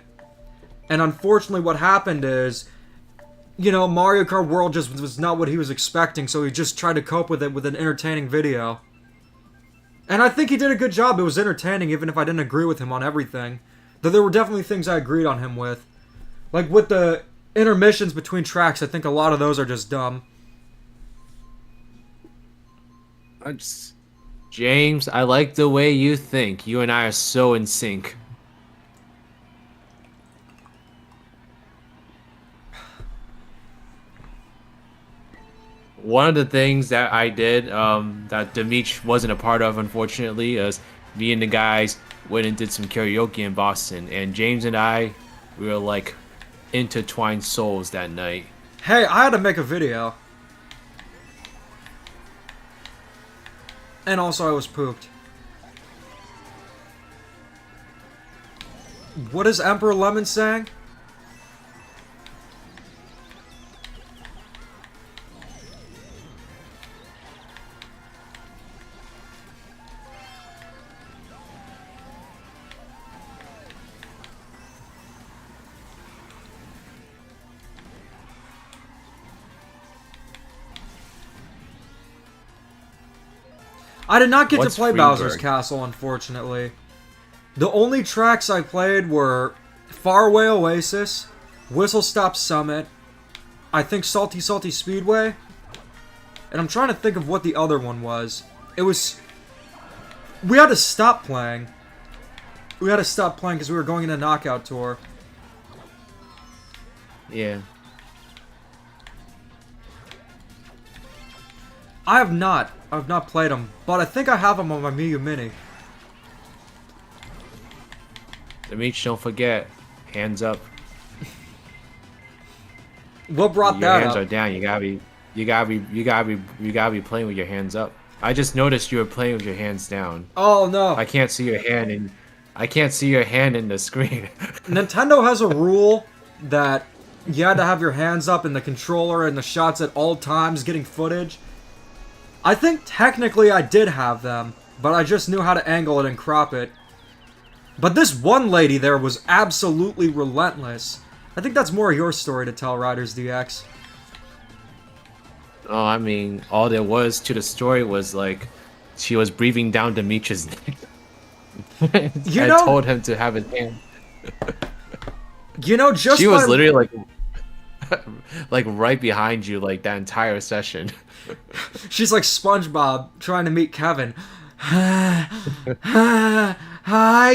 And unfortunately what happened is, you know, Mario Kart World just was not what he was expecting, so he just tried to cope with it with an entertaining video. And I think he did a good job. It was entertaining, even if I didn't agree with him on everything. Though there were definitely things I agreed on him with. Like with the intermissions between tracks, I think a lot of those are just dumb. James, I like the way you think. You and I are so in sync. One of the things that I did that Demeech wasn't a part of, unfortunately, is me and the guys went and did some karaoke in Boston. And James and I, we were like intertwined souls that night. Hey, I had to make a video. And also I was pooped. What is Emperor Lemon saying? I did not get to play Bowser's Castle, unfortunately. The only tracks I played were Faraway Oasis, Whistle Stop Summit, I think Salty Salty Speedway, and I'm trying to think of what the other one was. It was... We had to stop playing. We had to stop playing because we were going in a knockout tour. Yeah. I've not played them, but I think I have them on my Miyu Mini. Demeech, don't forget, hands up. What brought your that hands up? are down. You gotta be playing with your hands up. I just noticed you were playing with your hands down. Oh no! I can't see your hand in. I can't see your hand in the screen. Nintendo has a rule that you had to have your hands up in the controller and the shots at all times, getting footage. I think technically I did have them, but I just knew how to angle it and crop it. But this one lady there was absolutely relentless. I think that's more your story to tell, Riders DX. Oh, I mean, all there was to the story was like, she was breathing down Demeech's neck. You I know, told him to have his hand. You know, just she was by... literally like right behind you, like that entire session. She's like SpongeBob trying to meet Kevin. Hi,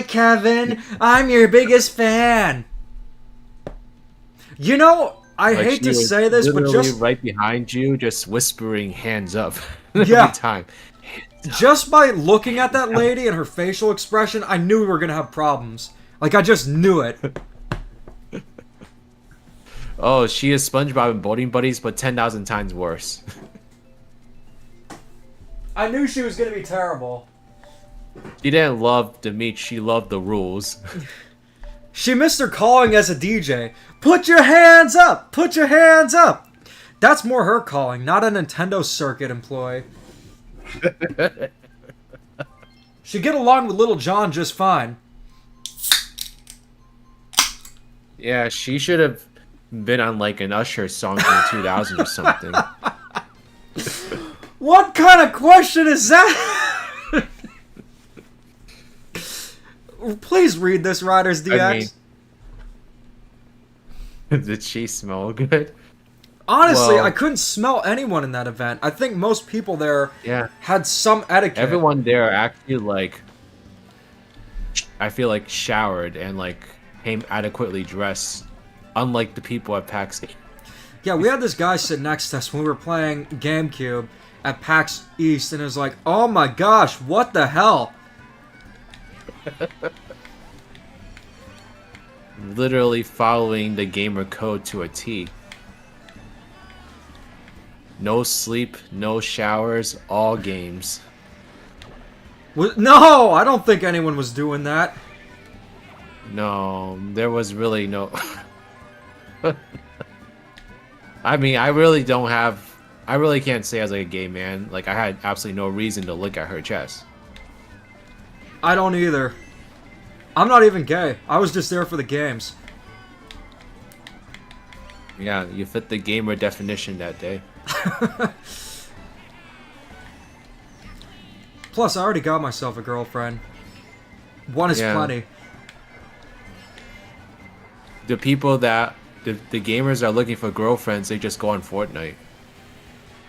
Kevin. I'm your biggest fan. You know, I Like, hate to say this, but just right behind you, just whispering "hands up" Yeah. every time. Just by looking at that lady and her facial expression, I knew we were gonna have problems. Like, I just knew it. Oh, she is SpongeBob and Boating Buddies, but 10,000 times worse. I knew she was gonna be terrible. She didn't love Demeech, she loved the rules. She missed her calling as a DJ. Put your hands up! Put your hands up! That's more her calling, not a Nintendo Circuit employee. She'd get along with Little John just fine. Yeah, she should have been on like an Usher song from 2000 or something. What kind of question is that? Please read this, Riders DX. I mean, did she smell good? Honestly, Well, I couldn't smell anyone in that event. I think most people there yeah, had some etiquette. everyone there actually like, I feel like showered and like came adequately dressed, unlike the people at PAX. Yeah, we had this guy sit next to us when we were playing GameCube at PAX East, and it was like, oh my gosh, what the hell? Literally following the gamer code to a T. No sleep, no showers, all games. No, I don't think anyone was doing that. No, there was really no. I mean, I really don't have. I really can't say as like a gay man. Like I had absolutely no reason to look at her chest. I don't either. I'm not even gay. I was just there for the games. Yeah, you fit the gamer definition that day. Plus, I already got myself a girlfriend. One is plenty. The people that the gamers are looking for girlfriends, they just go on Fortnite.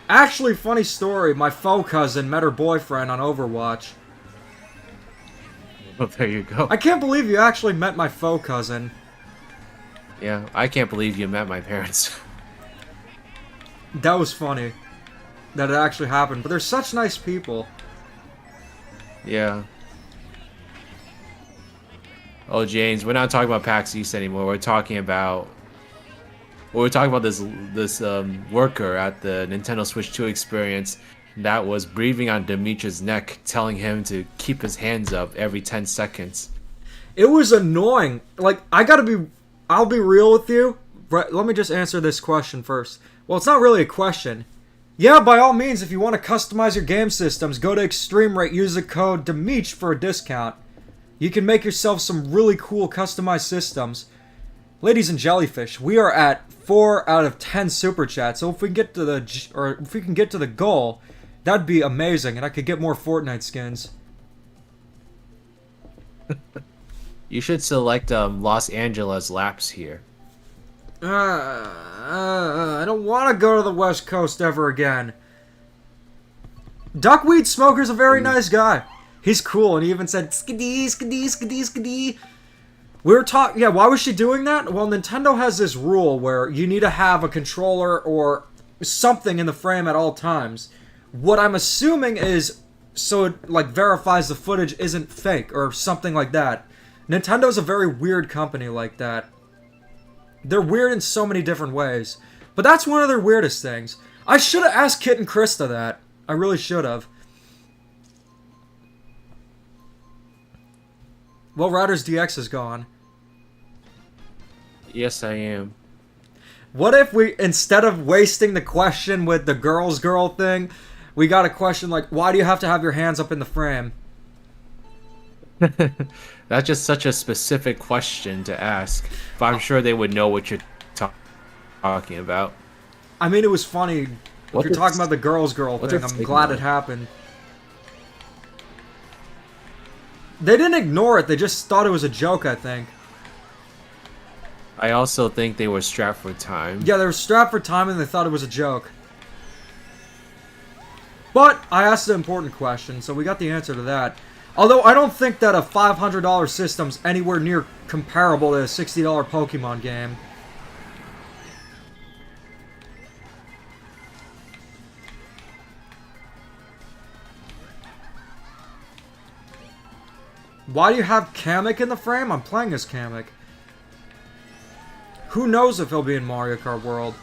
Actually, funny story. My faux cousin met her boyfriend on Overwatch. Well, there you go. I can't believe you actually met my faux cousin. Yeah, I can't believe you met my parents. That was funny. That it actually happened. But they're such nice people. Yeah. Oh, James, we're not talking about PAX East anymore. We're talking about this worker at the Nintendo Switch 2 experience that was breathing on Demetrius' neck, telling him to keep his hands up every 10 seconds. It was annoying. Like, I'll be real with you. Let me just answer this question first. Well, it's not really a question. Yeah, by all means, if you want to customize your game systems, go to Extreme Rate, use the code DEMEECH for a discount. You can make yourself some really cool customized systems. Ladies and jellyfish, we are at 4 out of 10 super chats. So if we can get to the goal, that'd be amazing, and I could get more Fortnite skins. You should select Los Angeles laps here. I don't want to go to the West Coast ever again. Duckweed Smoker's a very nice guy. He's cool, and he even said, skidee, skidee, skidee, skidee. We were talking, yeah, why was she doing that? Well, Nintendo has this rule where you need to have a controller or something in the frame at all times. What I'm assuming is so it, like, verifies the footage isn't fake or something like that. Nintendo's a very weird company like that. They're weird in so many different ways. But that's one of their weirdest things. I should have asked Kit and Krista that. I really should have. Well, Riders DX is gone. Yes, I am. What if we, instead of wasting the question with the girls girl thing, we got a question like, why do you have to have your hands up in the frame? That's just such a specific question to ask. But I'm sure they would know what you're talking about. I mean, it was funny. If you're talking about the girls girl thing, I'm glad it happened. They didn't ignore it, they just thought it was a joke, I think. I also think they were strapped for time. Yeah, they were strapped for time and they thought it was a joke. But I asked an important question, so we got the answer to that. Although I don't think that a $500 system's anywhere near comparable to a $60 Pokemon game. Why do you have Kamek in the frame? I'm playing as Kamek. Who knows if he'll be in Mario Kart World?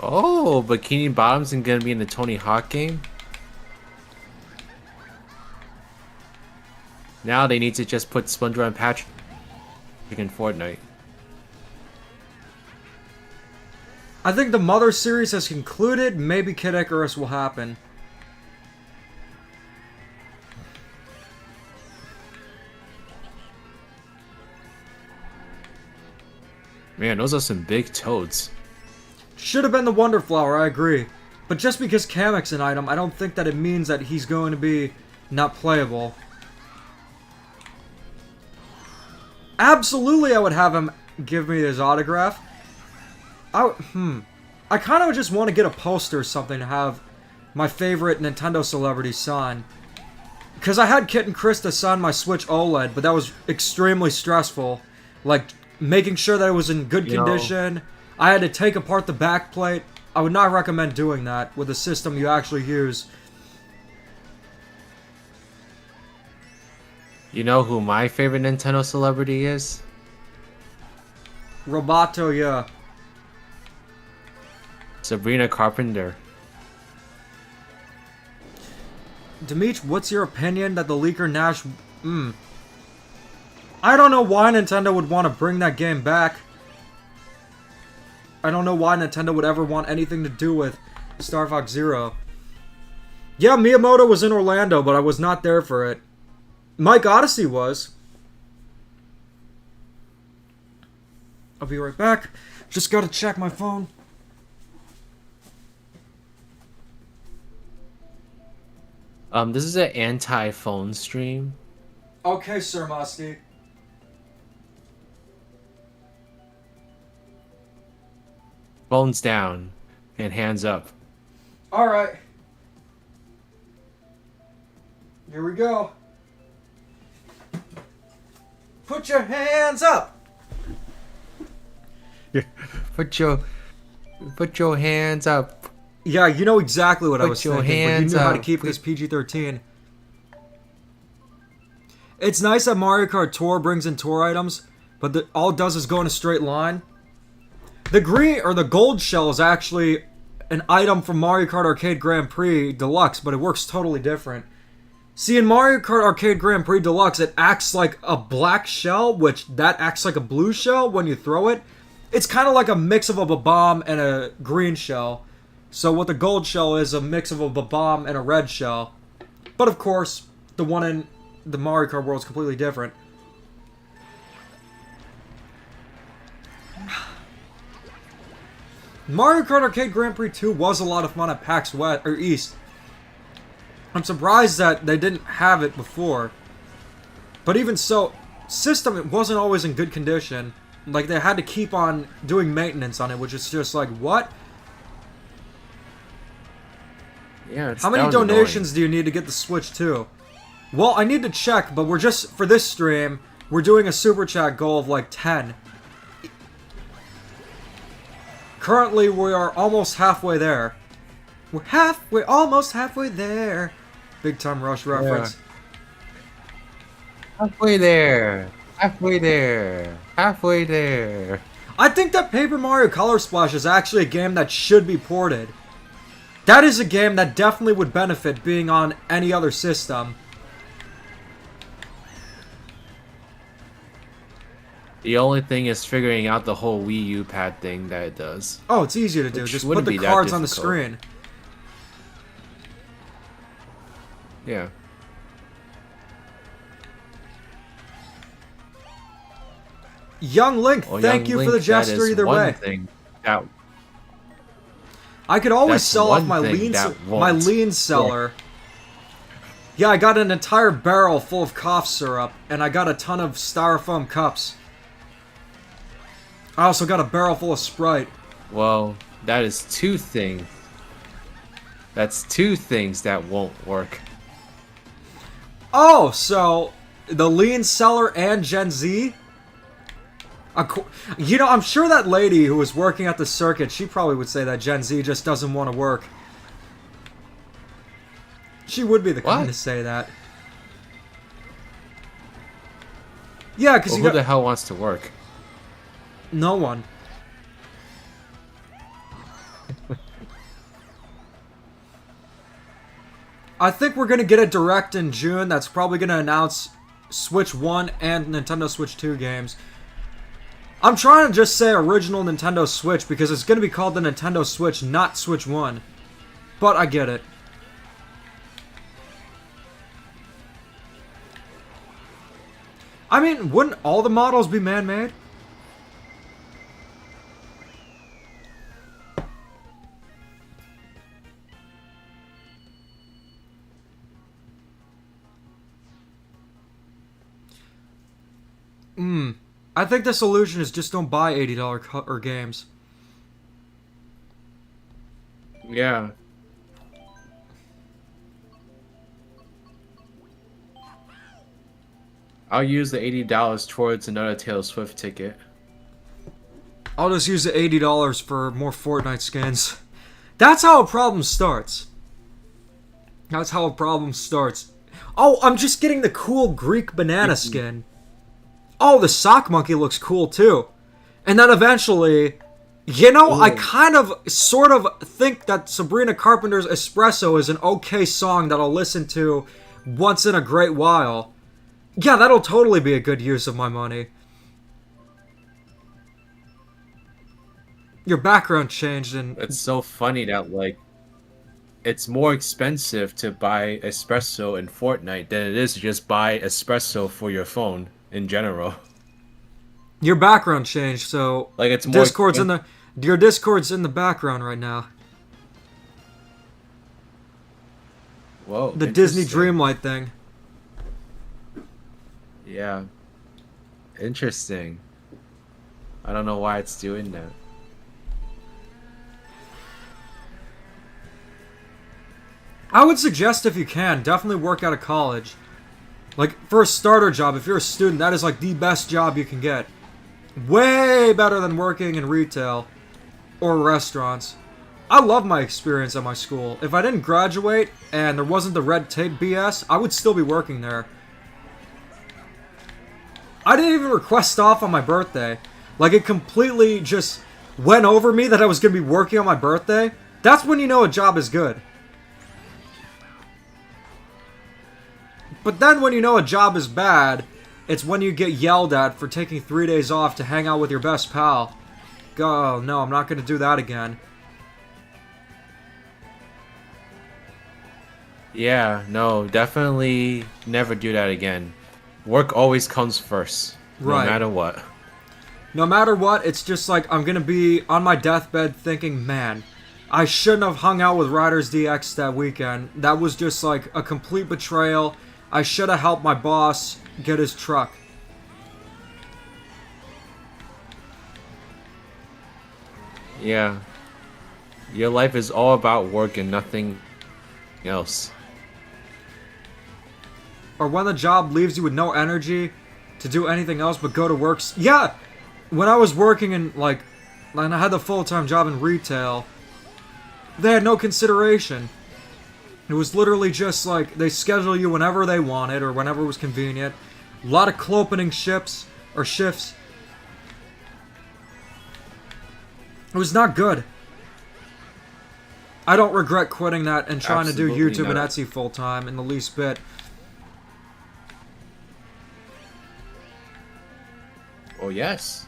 Oh, Bikini Bottom's gonna be in the Tony Hawk game? Now they need to just put SpongeBob and Patrick in Fortnite. I think the Mother series has concluded. Maybe Kid Icarus will happen. Man, those are some big toads. Should have been the Wonder Flower, I agree. But just because Kamek's an item, I don't think that it means that he's going to be not playable. Absolutely, I would have him give me his autograph. I kind of just want to get a poster or something to have my favorite Nintendo celebrity sign. Because I had Kit and Krista sign my Switch OLED, but that was extremely stressful. Like, making sure that it was in good condition. I had to take apart the back plate. I would not recommend doing that with a system you actually use. You know who my favorite Nintendo celebrity is? Roboto, yeah. Sabrina Carpenter. Demeech, what's your opinion that the leaker Nash... I don't know why Nintendo would want to bring that game back. I don't know why Nintendo would ever want anything to do with Star Fox Zero. Yeah, Miyamoto was in Orlando, but I was not there for it. Mike Odyssey was. I'll be right back. Just gotta check my phone. This is an anti-phone stream. Okay, Sir Musty. Phones down and hands up. Alright. Here we go. Put your hands up! Put your hands up. Yeah, you know exactly what I was Put your thinking, but you hands knew how to up. keep this PG-13. It's nice that Mario Kart Tour brings in tour items, but all it does is go in a straight line. The green or the gold shell is actually an item from Mario Kart Arcade Grand Prix Deluxe, but it works totally different. See, in Mario Kart Arcade Grand Prix Deluxe, it acts like a black shell, which that acts like a blue shell when you throw it. It's kind of like a mix of a bomb and a green shell. So what the gold shell is a mix of a bomb and a red shell. But of course, the one in the Mario Kart World is completely different. Mario Kart Arcade Grand Prix 2 was a lot of fun at PAX West or East. I'm surprised that they didn't have it before. But even so, system it wasn't always in good condition. Like they had to keep on doing maintenance on it, which is just like, what? Yeah, How many donations do you need to get the Switch 2? Well, I need to check, but we're just, for this stream, we're doing a Super Chat goal of like 10. Currently, we are almost halfway there. We're almost halfway there. Big Time Rush reference. Yeah. Halfway there. Halfway there. Halfway there. I think that Paper Mario Color Splash is actually a game that should be ported. That is a game that definitely would benefit being on any other system. The only thing is figuring out the whole Wii U pad thing that it does. Oh, it's easy to do. Which Just put wouldn't the be that cards on the difficult. screen. Yeah. Young Link, Well, thank Young you for the Link, that gesture is either one way. thing that I could always That's sell off one my thing lean that my won't lean cellar. Yeah, I got an entire barrel full of cough syrup, and I got a ton of styrofoam cups. I also got a barrel full of Sprite. Well, that is two things. That's two things that won't work. Oh, so the lean cellar and Gen Z? You know, I'm sure that lady who was working at the circuit, she probably would say that Gen Z just doesn't want to work. She would be the kind to say that. Yeah, because Well, you who the hell wants to work? No one. I think we're going to get a Direct in June that's probably going to announce Switch 1 and Nintendo Switch 2 games. I'm trying to just say original Nintendo Switch because it's going to be called the Nintendo Switch, not Switch 1. But I get it. I mean, wouldn't all the models be man-made? I think the solution is just don't buy $80 games. Yeah. I'll use the $80 towards another Taylor Swift ticket. I'll just use the $80 for more Fortnite skins. That's how a problem starts. That's how a problem starts. Oh, I'm just getting the cool Greek banana skin. Oh, the sock monkey looks cool too. And then eventually, you know, I kind of, sort of think that Sabrina Carpenter's Espresso is an okay song that I'll listen to once in a great while. Yeah, that'll totally be a good use of my money. Your background changed and... It's so funny that, like, it's more expensive to buy espresso in Fortnite than it is to just buy espresso for your phone in general. Your background changed, so... Like, it's more... Discord's in the... Your Discord's in the background right now. Whoa, The Disney Dreamlight thing. Yeah. Interesting. I don't know why it's doing that. I would suggest, if you can, definitely work out of college. Like, for a starter job, if you're a student, that is like the best job you can get. Way better than working in retail or restaurants. I love my experience at my school. If I didn't graduate and there wasn't the red tape BS, I would still be working there. I didn't even request off on my birthday. Like, it completely just went over me that I was going to be working on my birthday. That's when you know a job is good. But then when you know a job is bad, it's when you get yelled at for taking 3 days off to hang out with your best pal. Oh, no, I'm not going to do that again. Yeah, no, definitely never do that again. Work always comes first, Right. no matter what. No matter what, it's just like I'm going to be on my deathbed thinking, man, I shouldn't have hung out with Riders DX that weekend. That was just like a complete betrayal. I should have helped my boss get his truck. Yeah. Your life is all about work and nothing else. Or when the job leaves you with no energy to do anything else but go to work. Yeah! When I was working in, like, and I had the full-time job in retail, they had no consideration. It was literally just like, they schedule you whenever they wanted or whenever it was convenient. A lot of clopening shifts. It was not good. I don't regret quitting that and trying to do Absolutely YouTube and not. Etsy full-time in the least bit. Oh, yes.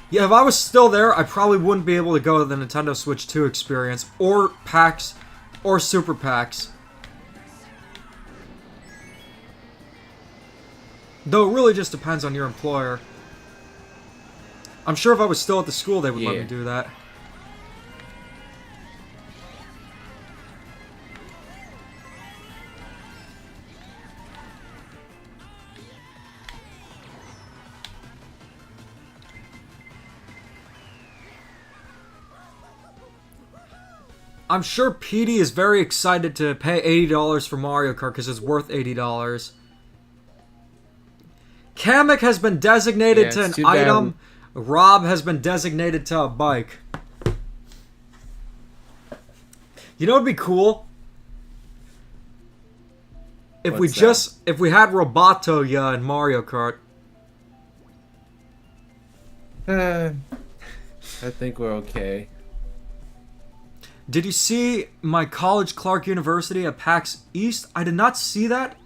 Yeah, if I was still there, I probably wouldn't be able to go to the Nintendo Switch 2 experience, or PAX, or Super PAX. Though it really just depends on your employer. I'm sure if I was still at the school, they would let me do that. I'm sure Petey is very excited to pay $80 for Mario Kart because it's worth $80. Kamek has been designated to an item. Rob has been designated to a bike. You know what'd be cool? If if we had Roboto in Mario Kart. I think we're okay. Did you see my college, Clark University at PAX East? I did not see that.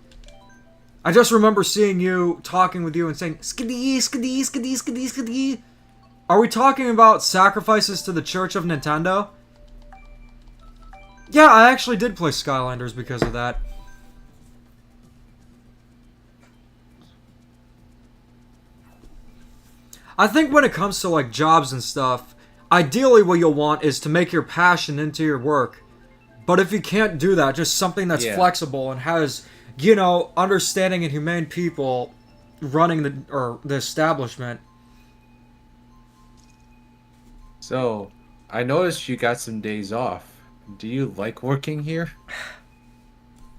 I just remember seeing you, talking with you, and saying, skidee, skidee, skidee, skidee, skidee. Are we talking about sacrifices to the Church of Nintendo? Yeah, I actually did play Skylanders because of that. I think when it comes to, like, jobs and stuff, ideally what you'll want is to make your passion into your work. But if you can't do that, just something that's flexible and has, you know, understanding and humane people running the establishment. So, I noticed you got some days off. Do you like working here?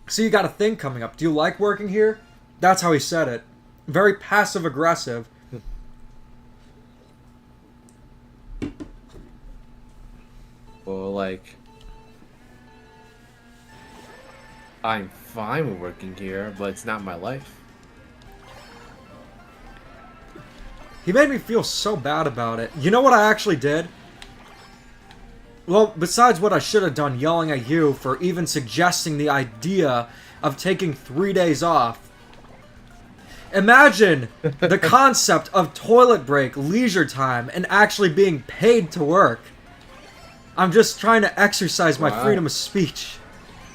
So you got a thing coming up. Do you like working here? That's how he said it. Very passive-aggressive. Well, like... I'm fine with working here, but it's not my life. He made me feel so bad about it. You know what I actually did? Well, besides what I should have done yelling at you for even suggesting the idea of taking 3 days off. Imagine the concept of toilet break, leisure time, and actually being paid to work. I'm just trying to exercise my freedom of speech.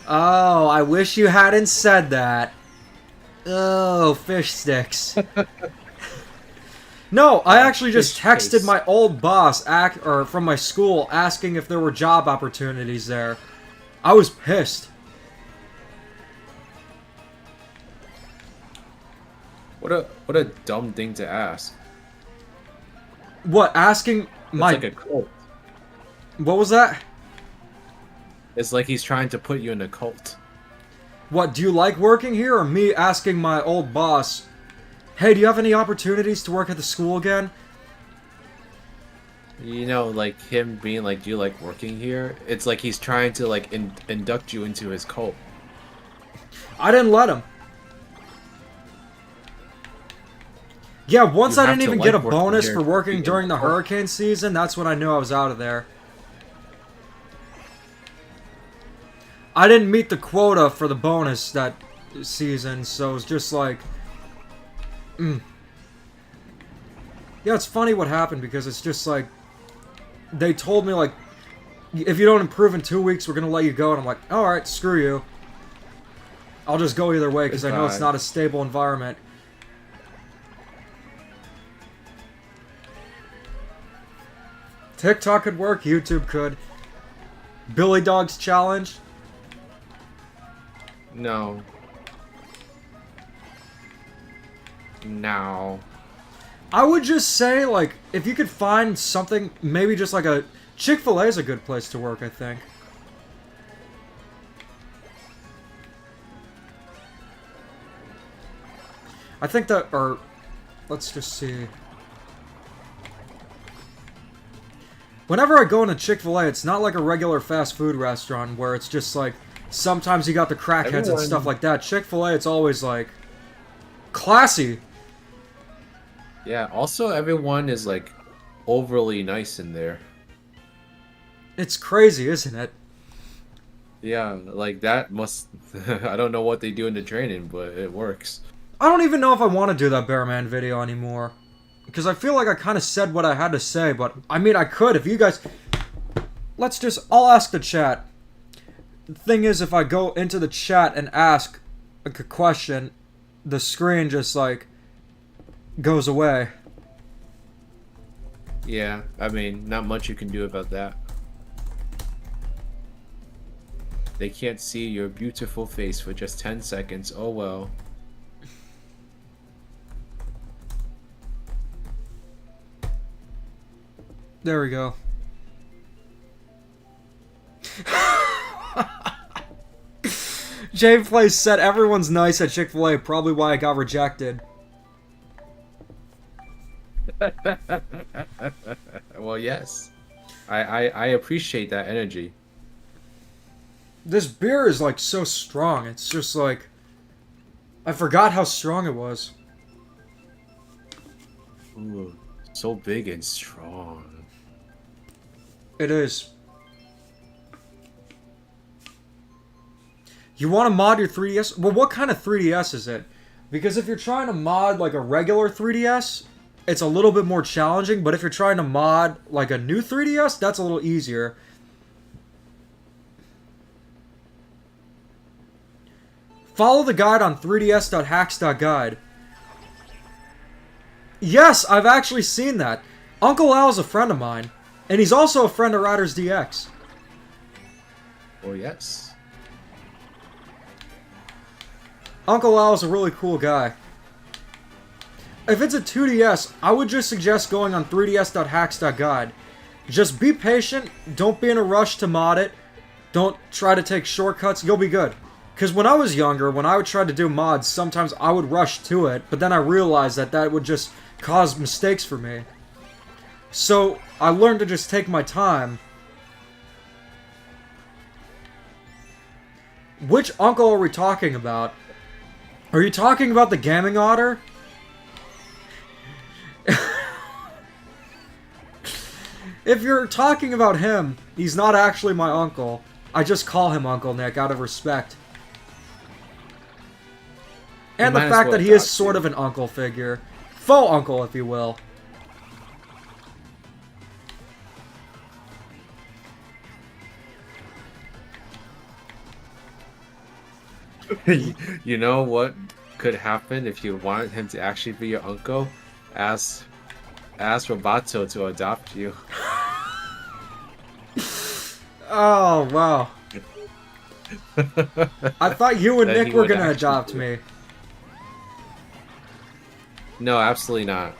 Oh, I wish you hadn't said that. Oh, fish sticks. No, I actually just texted my old boss from my school asking if there were job opportunities there. I was pissed. What a dumb thing to ask. What, asking my... It's like a cult. What was that? It's like he's trying to put you in a cult. What, do you like working here, or me asking my old boss, hey, do you have any opportunities to work at the school again? You know, like him being like, do you like working here? It's like he's trying to like induct you into his cult. I didn't let him. Yeah, once I didn't even get a bonus for working during the hurricane season, that's when I knew I was out of there. I didn't meet the quota for the bonus that season, so it was just like... Yeah, it's funny what happened, because it's just like... They told me, like, if you don't improve in 2 weeks, we're gonna let you go, and I'm like, alright, screw you. I'll just go either way, because I know it's not a stable environment. TikTok could work, YouTube could. Billy Dog's challenge? No. No. I would just say, like, if you could find something, maybe just like a... Chick-fil-A is a good place to work, I think. I think that, or... Let's just see... Whenever I go into Chick-fil-A, it's not like a regular fast food restaurant where it's just like, sometimes you got the crackheads and stuff like that. Chick-fil-A, it's always like, classy. Yeah, also everyone is like overly nice in there. It's crazy, isn't it? Yeah, like that must... I don't know what they do in the training, but it works. I don't even know if I want to do that Bearman video anymore. Because I feel like I kind of said what I had to say, but I mean, I could if you guys... Let's just... I'll ask the chat. The thing is, if I go into the chat and ask a question, the screen just, like, goes away. Yeah, I mean, not much you can do about that. They can't see your beautiful face for just 10 seconds. Oh well. There we go. Jay Place said everyone's nice at Chick-fil-A, probably why I got rejected. Well, yes. I appreciate that energy. This beer is like so strong. It's just like... I forgot how strong it was. Ooh, so big and strong. It is. You want to mod your 3DS? Well, what kind of 3DS is it? Because if you're trying to mod like a regular 3DS, it's a little bit more challenging. But if you're trying to mod like a new 3DS, that's a little easier. Follow the guide on 3ds.hacks.guide. Yes, I've actually seen that. Uncle Al is a friend of mine. And he's also a friend of Riders DX. Oh, yes. Uncle Al is a really cool guy. If it's a 2DS, I would just suggest going on 3ds.hacks.guide. Just be patient, don't be in a rush to mod it, don't try to take shortcuts, you'll be good. Because when I was younger, when I would try to do mods, sometimes I would rush to it, but then I realized that that would just cause mistakes for me. So, I learned to just take my time. Which uncle are we talking about? Are you talking about the gaming otter? If you're talking about him, he's not actually my uncle. I just call him Uncle Nick out of respect. And the fact that he is sort of an uncle figure. Faux uncle, if you will. You know what could happen if you wanted him to actually be your uncle? Ask Roboto to adopt you. Oh, wow. I thought you and Then Nick he were would gonna actually adopt do me. it. No, absolutely not.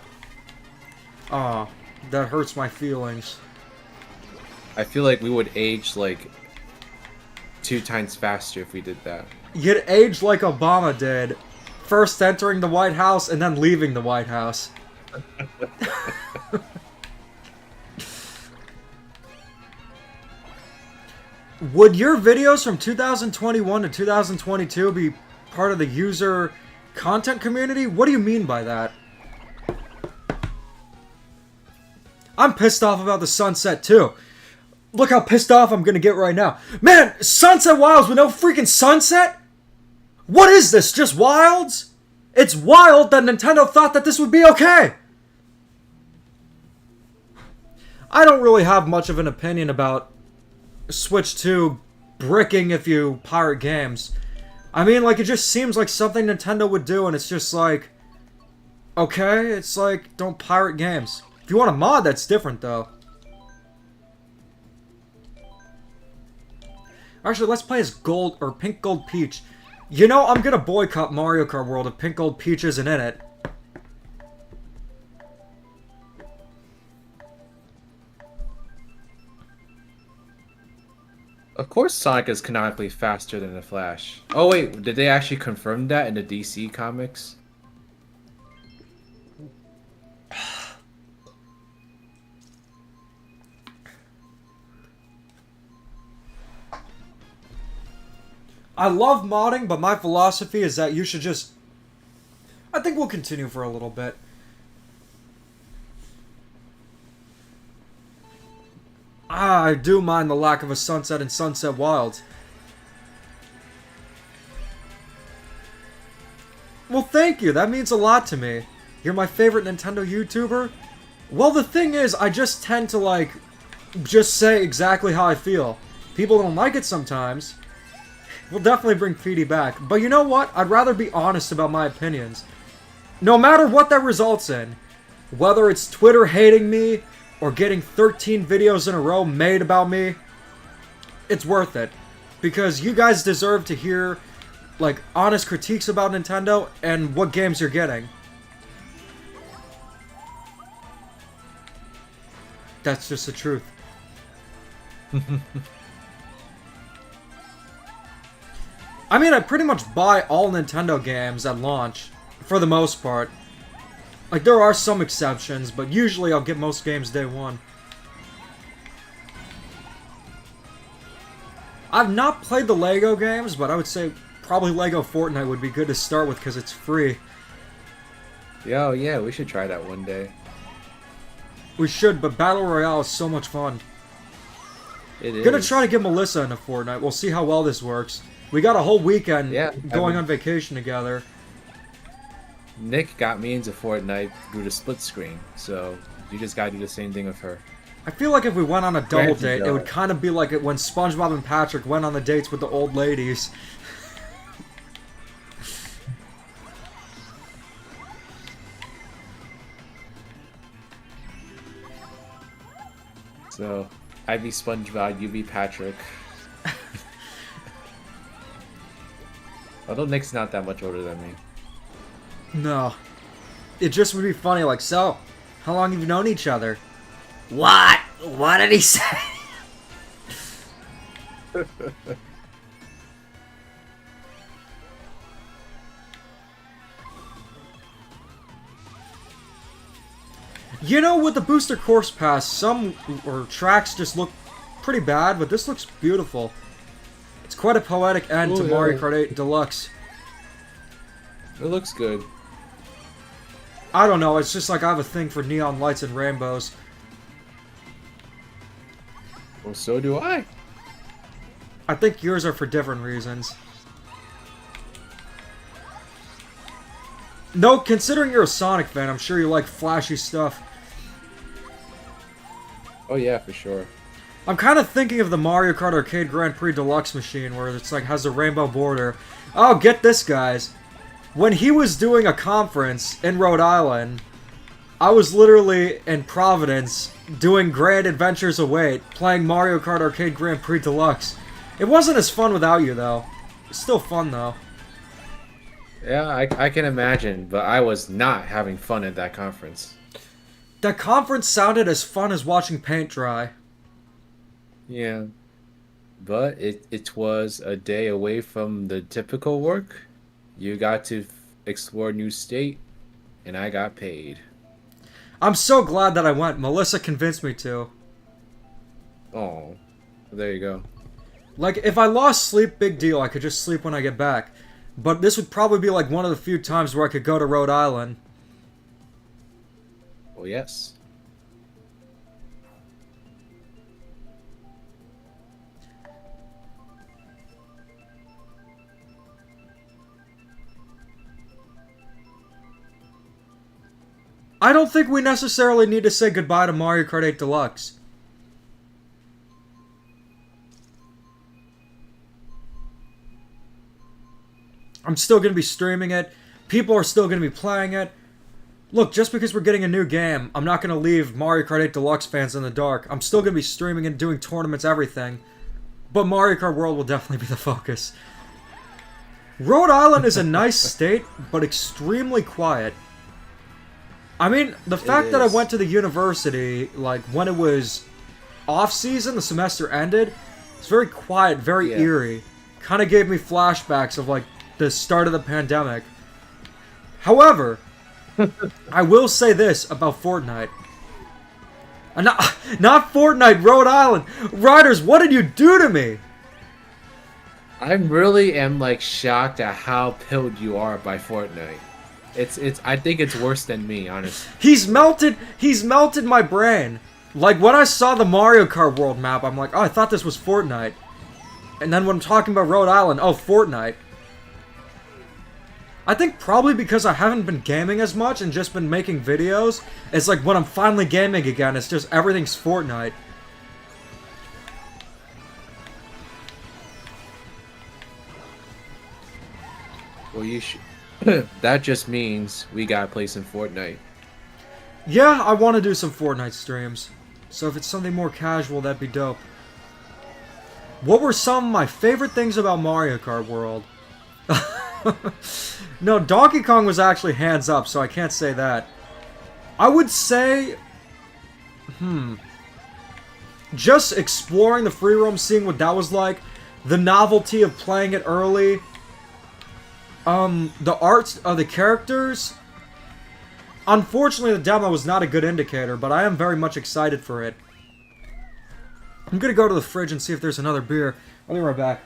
Oh, that hurts my feelings. I feel like we would age like 2 times faster if we did that. You'd age like Obama did. First entering the White House and then leaving the White House. Would your videos from 2021 to 2022 be part of the user content community? What do you mean by that? I'm pissed off about the sunset too. Look how pissed off I'm gonna get right now. Man, Sunset Wilds with no freaking sunset? What is this, just Wilds? It's wild that Nintendo thought that this would be okay. I don't really have much of an opinion about Switch 2 bricking if you pirate games. I mean, like, it just seems like something Nintendo would do, and it's just like, okay, it's like, don't pirate games. If you want a mod, that's different, though. Actually, let's play as Gold, or Pink Gold Peach. You know, I'm gonna boycott Mario Kart World if Pink Gold Peach isn't in it. Of course Sonic is canonically faster than the Flash. Oh wait, did they actually confirm that in the DC comics? I love modding, but my philosophy is that you should just... I think we'll continue for a little bit. I do mind the lack of a sunset in Sunset Wilds. Well, thank you. That means a lot to me. You're my favorite Nintendo YouTuber? Well, the thing is, I just tend to, like, just say exactly how I feel. People don't like it sometimes. We'll definitely bring Feedy back. But you know what? I'd rather be honest about my opinions. No matter what that results in. Whether it's Twitter hating me, or getting 13 videos in a row made about me, it's worth it. Because you guys deserve to hear, like, honest critiques about Nintendo and what games you're getting. That's just the truth. I mean, I pretty much buy all Nintendo games at launch, for the most part. Like, there are some exceptions, but usually I'll get most games day one. I've not played the Lego games, but I would say probably Lego Fortnite would be good to start with because it's free. Yo, yeah, we should try that one day. We should, but Battle Royale is so much fun. It is. Gonna try to get Melissa into Fortnite. We'll see how well this works. We got a whole weekend going on vacation together. Nick got me into Fortnite through the split screen, so you just gotta do the same thing with her. I feel like if we went on a double date, it would kind of be like it when SpongeBob and Patrick went on the dates with the old ladies. So, I be SpongeBob, you be Patrick. Although Nick's not that much older than me. No. It just would be funny, like, so, how long have you known each other? What? What did he say? You know, with the booster course pass, some tracks just look pretty bad, but this looks beautiful. It's quite a poetic end to Ooh, Mario yeah. Kart 8 Deluxe. It looks good. I don't know, it's just like I have a thing for neon lights and rainbows. Well, so do I. I think yours are for different reasons. No, considering you're a Sonic fan, I'm sure you like flashy stuff. Oh yeah, for sure. I'm kind of thinking of the Mario Kart Arcade Grand Prix Deluxe machine where it's like has a rainbow border. Oh, get this, guys. When he was doing a conference in Rhode Island, I was literally in Providence doing Grand Adventures Await, playing Mario Kart Arcade Grand Prix Deluxe. It wasn't as fun without you, though. It's still fun, though. Yeah, I can imagine, but I was not having fun at that conference. That conference sounded as fun as watching paint dry. Yeah, but it was a day away from the typical work. You got to explore new state, and I got paid. I'm so glad that I went. Melissa convinced me to. Oh, there you go. Like, if I lost sleep, big deal. I could just sleep when I get back. But this would probably be like one of the few times where I could go to Rhode Island. Well, yes. I don't think we necessarily need to say goodbye to Mario Kart 8 Deluxe. I'm still going to be streaming it. People are still going to be playing it. Look, just because we're getting a new game, I'm not going to leave Mario Kart 8 Deluxe fans in the dark. I'm still going to be streaming it, doing tournaments, everything. But Mario Kart World will definitely be the focus. Rhode Island is a nice state, but extremely quiet. I mean, the fact that I went to the university, like, when it was off-season, the semester ended, it's very quiet, very eerie. Kind of gave me flashbacks of, like, the start of the pandemic. However, I will say this about Fortnite. Not Fortnite, Rhode Island! Riders, what did you do to me? I really am, like, shocked at how pilled you are by Fortnite. I think it's worse than me, honestly. He's melted my brain. Like, when I saw the Mario Kart World map, I'm like, oh, I thought this was Fortnite. And then when I'm talking about Rhode Island, oh, Fortnite. I think probably because I haven't been gaming as much and just been making videos, it's like when I'm finally gaming again, it's just everything's Fortnite. Well, you should. That just means we gotta play some Fortnite. Yeah, I want to do some Fortnite streams. So if it's something more casual, that'd be dope. What were some of my favorite things about Mario Kart World? No, Donkey Kong was actually hands up, so I can't say that. I would say... Just exploring the free roam, seeing what that was like. The novelty of playing it early. The art of the characters. Unfortunately, the demo was not a good indicator, but I am very much excited for it. I'm gonna go to the fridge and see if there's another beer. I'll be right back.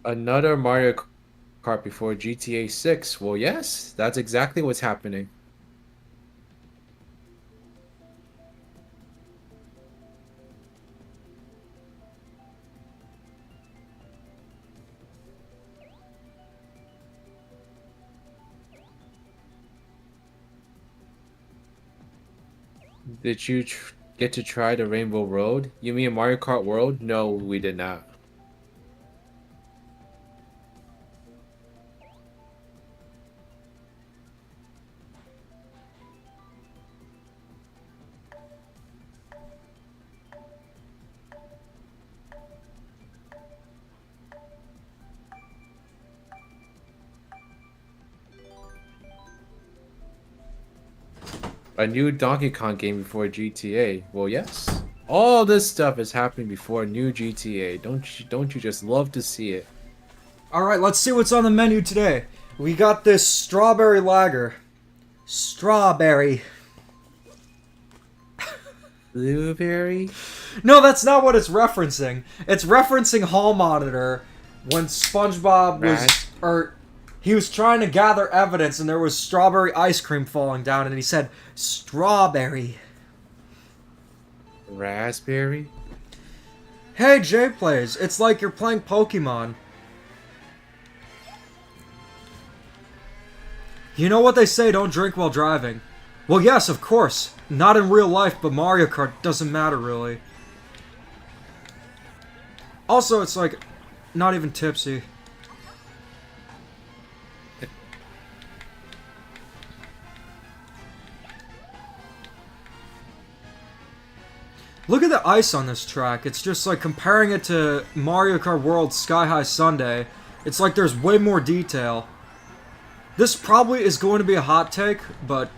Another Mario Kart before GTA 6. Well, yes, that's exactly what's happening. Did you get to try the Rainbow Road? You mean Mario Kart World? No, we did not. A new Donkey Kong game before GTA. Well, yes. All this stuff is happening before a new GTA. Don't you just love to see it? Alright, let's see what's on the menu today. We got this strawberry lager. Strawberry. Blueberry? No, that's not what it's referencing. It's referencing Hall Monitor when SpongeBob was, Ras- or he was trying to gather evidence and there was strawberry ice cream falling down and he said, strawberry. Raspberry? Hey, Jay Plays, it's like you're playing Pokemon. You know what they say, don't drink while driving. Well, yes, of course. Not in real life, but Mario Kart doesn't matter, really. Also, it's like, not even tipsy. Look at the ice on this track. It's just like comparing it to Mario Kart World Sky High Sunday. It's like there's way more detail. This probably is going to be a hot take, but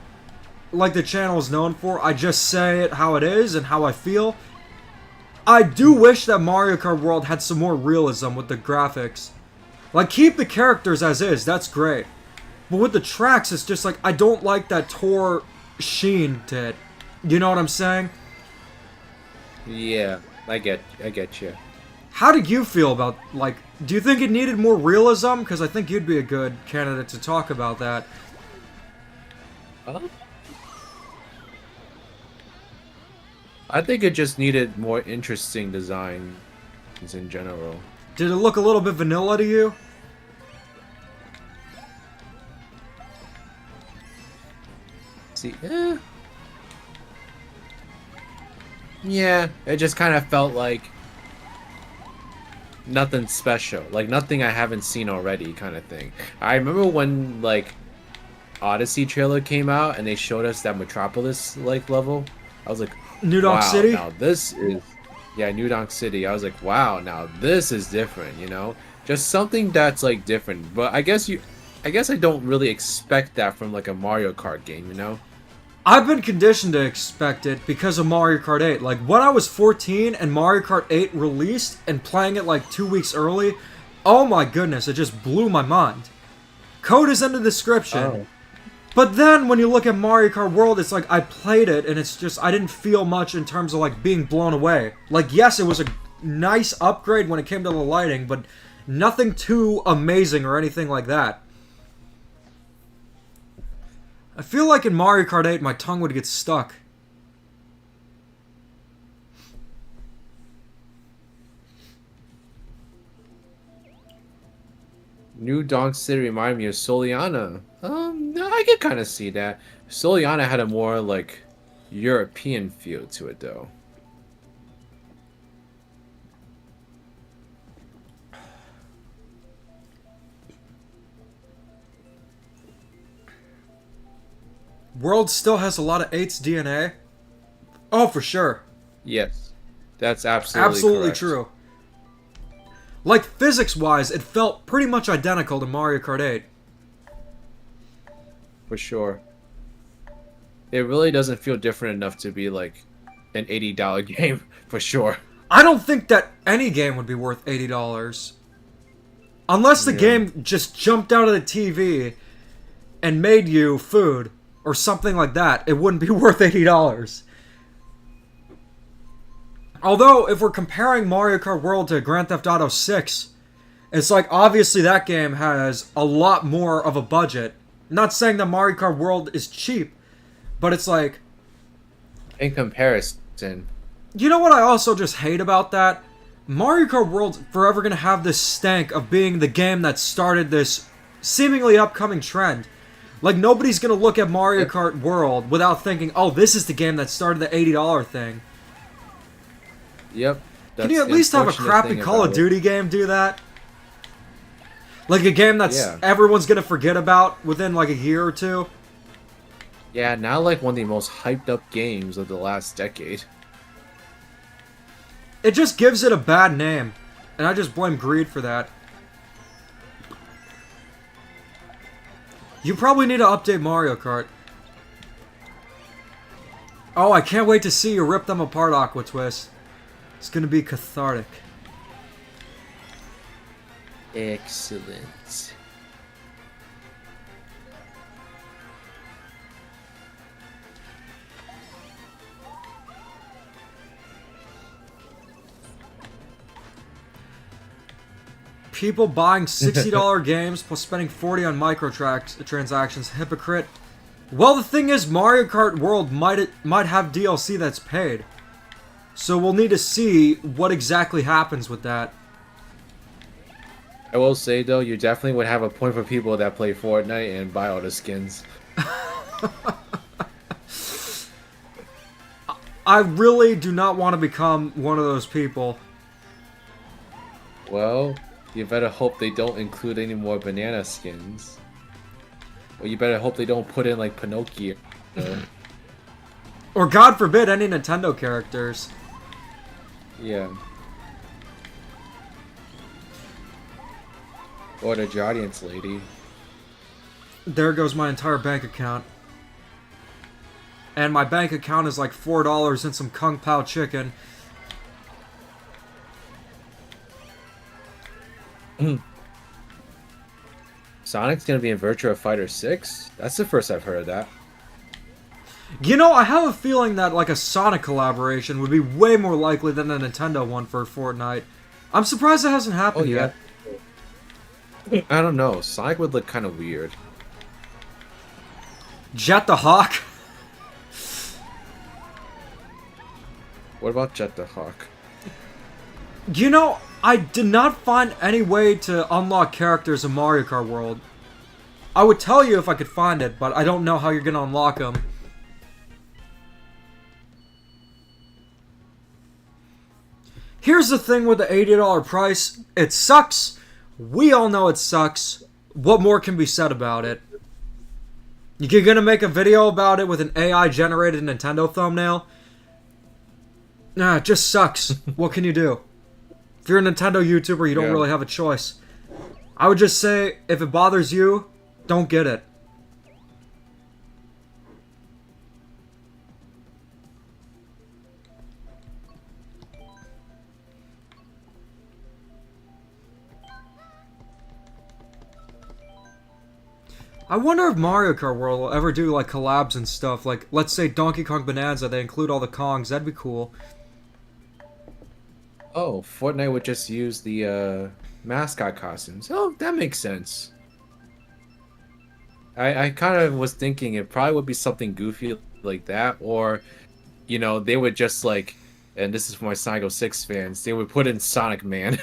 like the channel is known for, I just say it how it is and how I feel. I do wish that Mario Kart World had some more realism with the graphics. Like, keep the characters as is, that's great. But with the tracks, it's just like, I don't like that Tor sheen to it. You know what I'm saying? Yeah, I get you. How did you feel about, like, do you think it needed more realism? Because I think you'd be a good candidate to talk about that. I think it just needed more interesting designs in general. Did it look a little bit vanilla to you? See, yeah, it just kind of felt like nothing special, like nothing I haven't seen already, kind of thing. I remember when like Odyssey trailer came out and they showed us that Metropolis like level. I was like, New Donk wow, City? now this is, yeah, New Donk City. I was like, wow, now this is different, you know, just something that's like different. But I guess I don't really expect that from like a Mario Kart game, you know. I've been conditioned to expect it because of Mario Kart 8. Like, when I was 14 and Mario Kart 8 released and playing it like 2 weeks early, oh my goodness, it just blew my mind. Code is in the description. Oh. But then when you look at Mario Kart World, it's like I played it and it's just, I didn't feel much in terms of like being blown away. Like, yes, it was a nice upgrade when it came to the lighting, but nothing too amazing or anything like that. I feel like in Mario Kart 8 my tongue would get stuck. New Donk City reminded me of Soliana. No, I could kind of see that. Soliana had a more like European feel to it, though. World still has a lot of 8's DNA. Oh, for sure. Yes, that's absolutely correct. True. Like, physics-wise, it felt pretty much identical to Mario Kart 8. For sure. It really doesn't feel different enough to be like an $80 game, for sure. I don't think that any game would be worth $80. Unless the game just jumped out of the TV and made you food or something like that, it wouldn't be worth $80. Although, if we're comparing Mario Kart World to Grand Theft Auto 6, it's like, obviously that game has a lot more of a budget. Not saying that Mario Kart World is cheap, but it's like... In comparison. You know what I also just hate about that? Mario Kart World's forever gonna have this stank of being the game that started this seemingly upcoming trend. Like, nobody's gonna look at Mario Kart World without thinking, oh, this is the game that started the $80 thing. Yep. Can you at least have a crappy Call of Duty game do that? Like a game that's everyone's gonna forget about within like a year or two? Yeah, now like one of the most hyped up games of the last decade. It just gives it a bad name. And I just blame greed for that. You probably need to update Mario Kart. Oh, I can't wait to see you rip them apart, Aqua Twist. It's gonna be cathartic. Excellent. people buying $60 games plus spending 40 on microtransactions. Hypocrite. Well, the thing is, Mario Kart World might have DLC that's paid. So we'll need to see what exactly happens with that. I will say though, you definitely would have a point for people that play Fortnite and buy all the skins. I really do not want to become one of those people. Well, you better hope they don't include any more banana skins. Or you better hope they don't put in like Pinocchio. Or God forbid, any Nintendo characters. Yeah. Or the Giants lady. There goes my entire bank account. And my bank account is like $4 and some Kung Pao chicken. Sonic's gonna be in Virtua Fighter 6? That's the first I've heard of that. You know, I have a feeling that like a Sonic collaboration would be way more likely than a Nintendo one for Fortnite. I'm surprised it hasn't happened yet. I don't know. Sonic would look kind of weird. Jet the Hawk? What about Jet the Hawk? You know, I did not find any way to unlock characters in Mario Kart World. I would tell you if I could find it, but I don't know how you're gonna unlock them. Here's the thing with the $80 price. It sucks. We all know it sucks. What more can be said about it? You're gonna make a video about it with an AI-generated Nintendo thumbnail? Nah, it just sucks. What can you do? If you're a Nintendo YouTuber, you don't really have a choice. I would just say, if it bothers you, don't get it. I wonder if Mario Kart World will ever do like collabs and stuff. Like, let's say Donkey Kong Bonanza, they include all the Kongs. That'd be cool. Oh, Fortnite would just use the mascot costumes. Oh, that makes sense. I kind of was thinking it probably would be something goofy like that, or, you know, they would just like, and this is for my Sonic 06 fans, they would put in Sonic Man.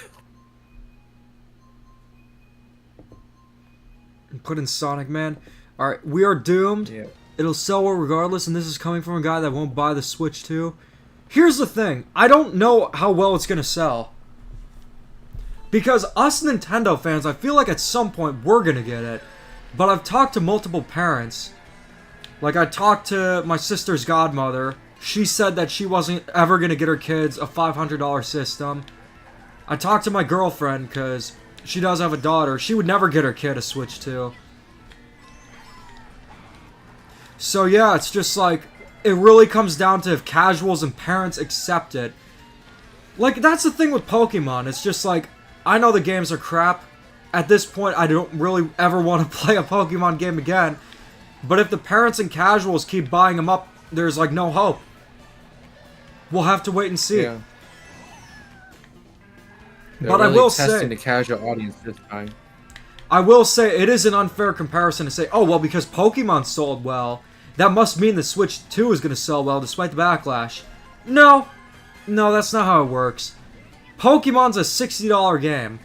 Put in Sonic Man. Alright, we are doomed. Yeah. It'll sell well regardless, and this is coming from a guy that won't buy the Switch 2. Here's the thing. I don't know how well it's gonna sell. Because us Nintendo fans, I feel like at some point we're gonna get it. But I've talked to multiple parents. Like, I talked to my sister's godmother. She said that she wasn't ever gonna get her kids a $500 system. I talked to my girlfriend, because she does have a daughter. She would never get her kid a Switch 2. So yeah, it's just like, it really comes down to if casuals and parents accept it. Like, that's the thing with Pokemon. It's just like, I know the games are crap. At this point, I don't really ever want to play a Pokemon game again. But if the parents and casuals keep buying them up, there's like no hope. We'll have to wait and see. Yeah. But really I will testing say, the casual audience this time. I will say it is an unfair comparison to say, oh well, because Pokemon sold well, that must mean the Switch 2 is going to sell well despite the backlash. No, that's not how it works. Pokemon's a $60 game.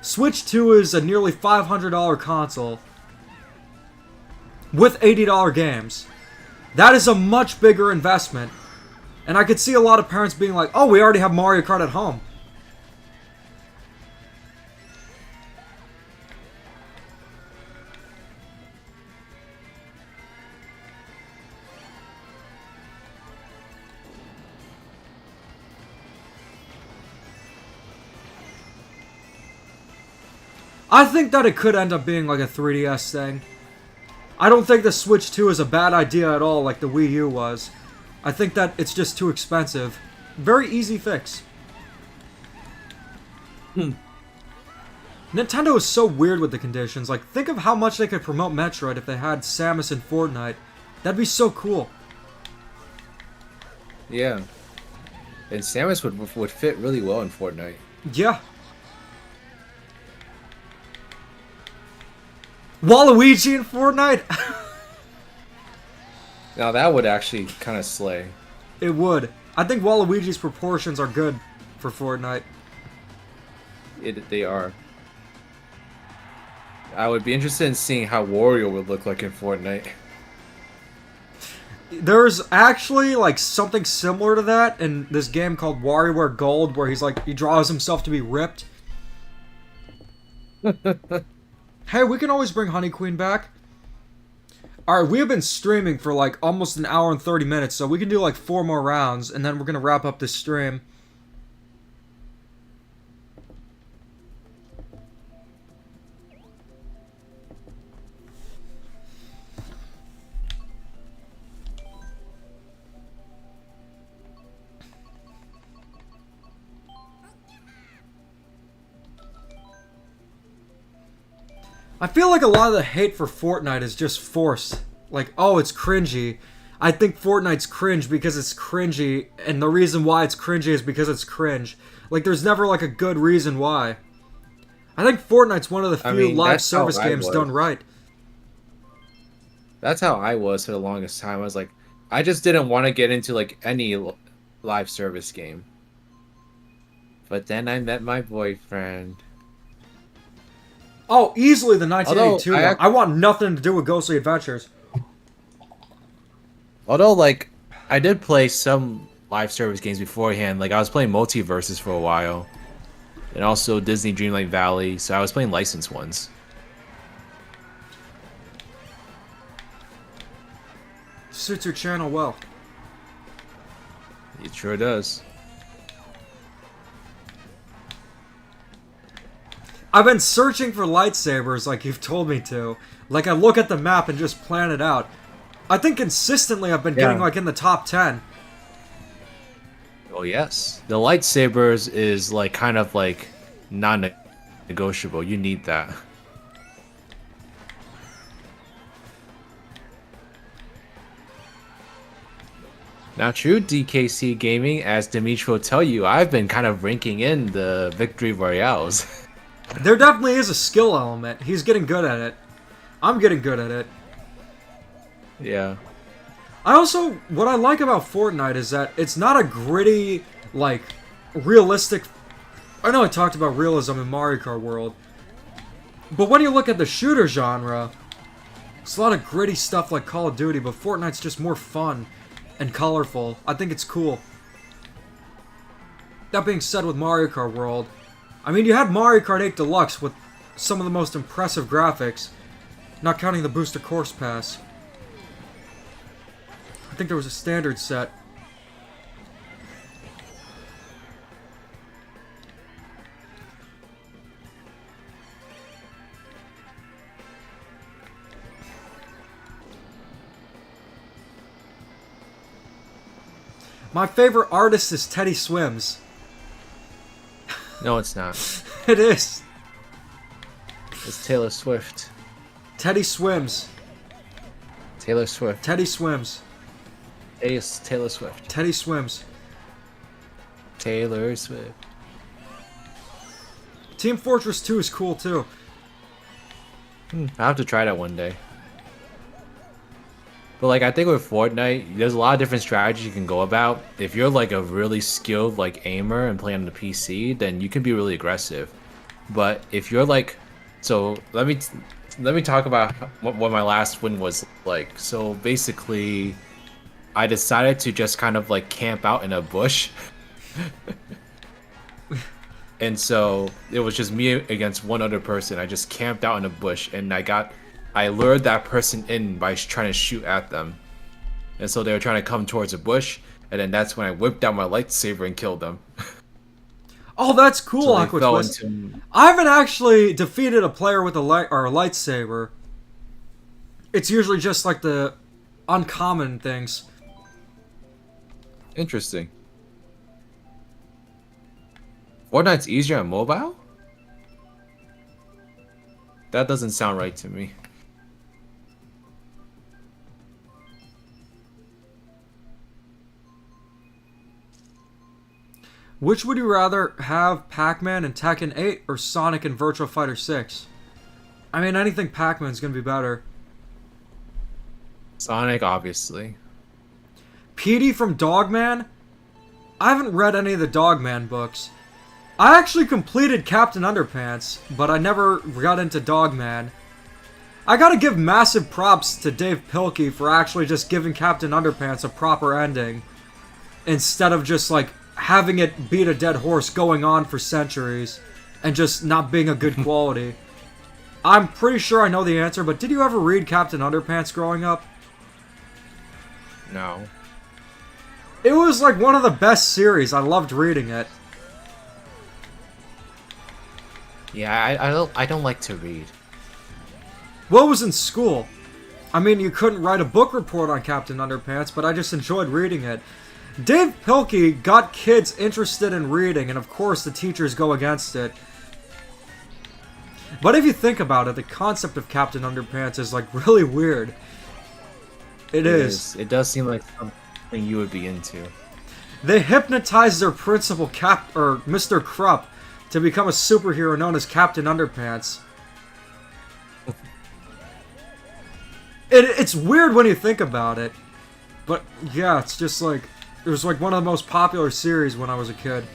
Switch 2 is a nearly $500 console with $80 games. That is a much bigger investment. And I could see a lot of parents being like, oh, we already have Mario Kart at home. I think that it could end up being like a 3DS thing. I don't think the Switch 2 is a bad idea at all like the Wii U was. I think that it's just too expensive. Very easy fix. Nintendo is so weird with the conditions. Like, think of how much they could promote Metroid if they had Samus in Fortnite. That'd be so cool. Yeah. And Samus would fit really well in Fortnite. Yeah. Waluigi in Fortnite? Now that would actually kind of slay. It would. I think Waluigi's proportions are good for Fortnite. They are. I would be interested in seeing how Wario would look like in Fortnite. There's actually like something similar to that in this game called WarioWare Gold, where he draws himself to be ripped. Hey, we can always bring Honey Queen back. Alright, we have been streaming for like almost an hour and 30 minutes, so we can do like 4 more rounds, and then we're gonna wrap up this stream. I feel like a lot of the hate for Fortnite is just forced. Like, oh, it's cringy. I think Fortnite's cringe because it's cringy, and the reason why it's cringy is because it's cringe. Like, there's never, like, a good reason why. I think Fortnite's one of the few live service games done right. That's how I was for the longest time. I was like, I just didn't want to get into, like, any live service game. But then I met my boyfriend. Oh, easily the 1982 one. I want nothing to do with Ghostly Adventures. Although, like, I did play some live service games beforehand. Like, I was playing Multiverses for a while. And also Disney Dreamlight Valley. So I was playing licensed ones. Suits your channel well. It sure does. I've been searching for lightsabers like you've told me to. Like, I look at the map and just plan it out. I think consistently I've been getting, like, in the top 10. Oh, yes. The lightsabers is, like, kind of, like, non-negotiable. You need that. Now, true DKC Gaming, as Dimitri will tell you, I've been kind of ranking in the Victory Royales. There definitely is a skill element. He's getting good at it. I'm getting good at it. Yeah. What I like about Fortnite is that it's not a gritty, like, realistic... I know I talked about realism in Mario Kart World. But when you look at the shooter genre, it's a lot of gritty stuff like Call of Duty, but Fortnite's just more fun and colorful. I think it's cool. That being said, with Mario Kart World, I mean, you had Mario Kart 8 Deluxe with some of the most impressive graphics, not counting the booster course pass. I think there was a standard set. My favorite artist is Teddy Swims. No, it's not. It is. It's Taylor Swift. Teddy Swims. Taylor Swift. Teddy Swims. It's Taylor Swift. Teddy Swims. Taylor Swift. Team Fortress 2 is cool too. I'll have to try that one day. But like, I think with Fortnite, there's a lot of different strategies you can go about. If you're like a really skilled like aimer and play on the PC, then you can be really aggressive. But if you're like, so let me talk about what my last win was like. So basically, I decided to just kind of like camp out in a bush. And so it was just me against one other person. I just camped out in a bush, and I lured that person in by trying to shoot at them. And so they were trying to come towards a bush, and then that's when I whipped out my lightsaber and killed them. Oh, that's cool, So Aqua Twist. I haven't actually defeated a player with a lightsaber. It's usually just like the uncommon things. Interesting. Fortnite's easier on mobile? That doesn't sound right to me. Which would you rather have, Pac-Man and Tekken 8 or Sonic and Virtua Fighter 6? I mean, anything Pac-Man's gonna be better. Sonic, obviously. Petey from Dogman? I haven't read any of the Dogman books. I actually completed Captain Underpants, but I never got into Dogman. I gotta give massive props to Dave Pilkey for actually just giving Captain Underpants a proper ending, instead of just, like, having it beat a dead horse going on for centuries, and just not being a good quality. I'm pretty sure I know the answer, but did you ever read Captain Underpants growing up? No. It was, like, one of the best series. I loved reading it. Yeah, I don't like to read. What was in school? I mean, you couldn't write a book report on Captain Underpants, but I just enjoyed reading it. Dave Pilkey got kids interested in reading, and of course the teachers go against it. But if you think about it, the concept of Captain Underpants is, like, really weird. It is. It does seem like something you would be into. They hypnotized their principal, Mr. Krupp, to become a superhero known as Captain Underpants. It's weird when you think about it. But, yeah, it's just like... It was like one of the most popular series when I was a kid.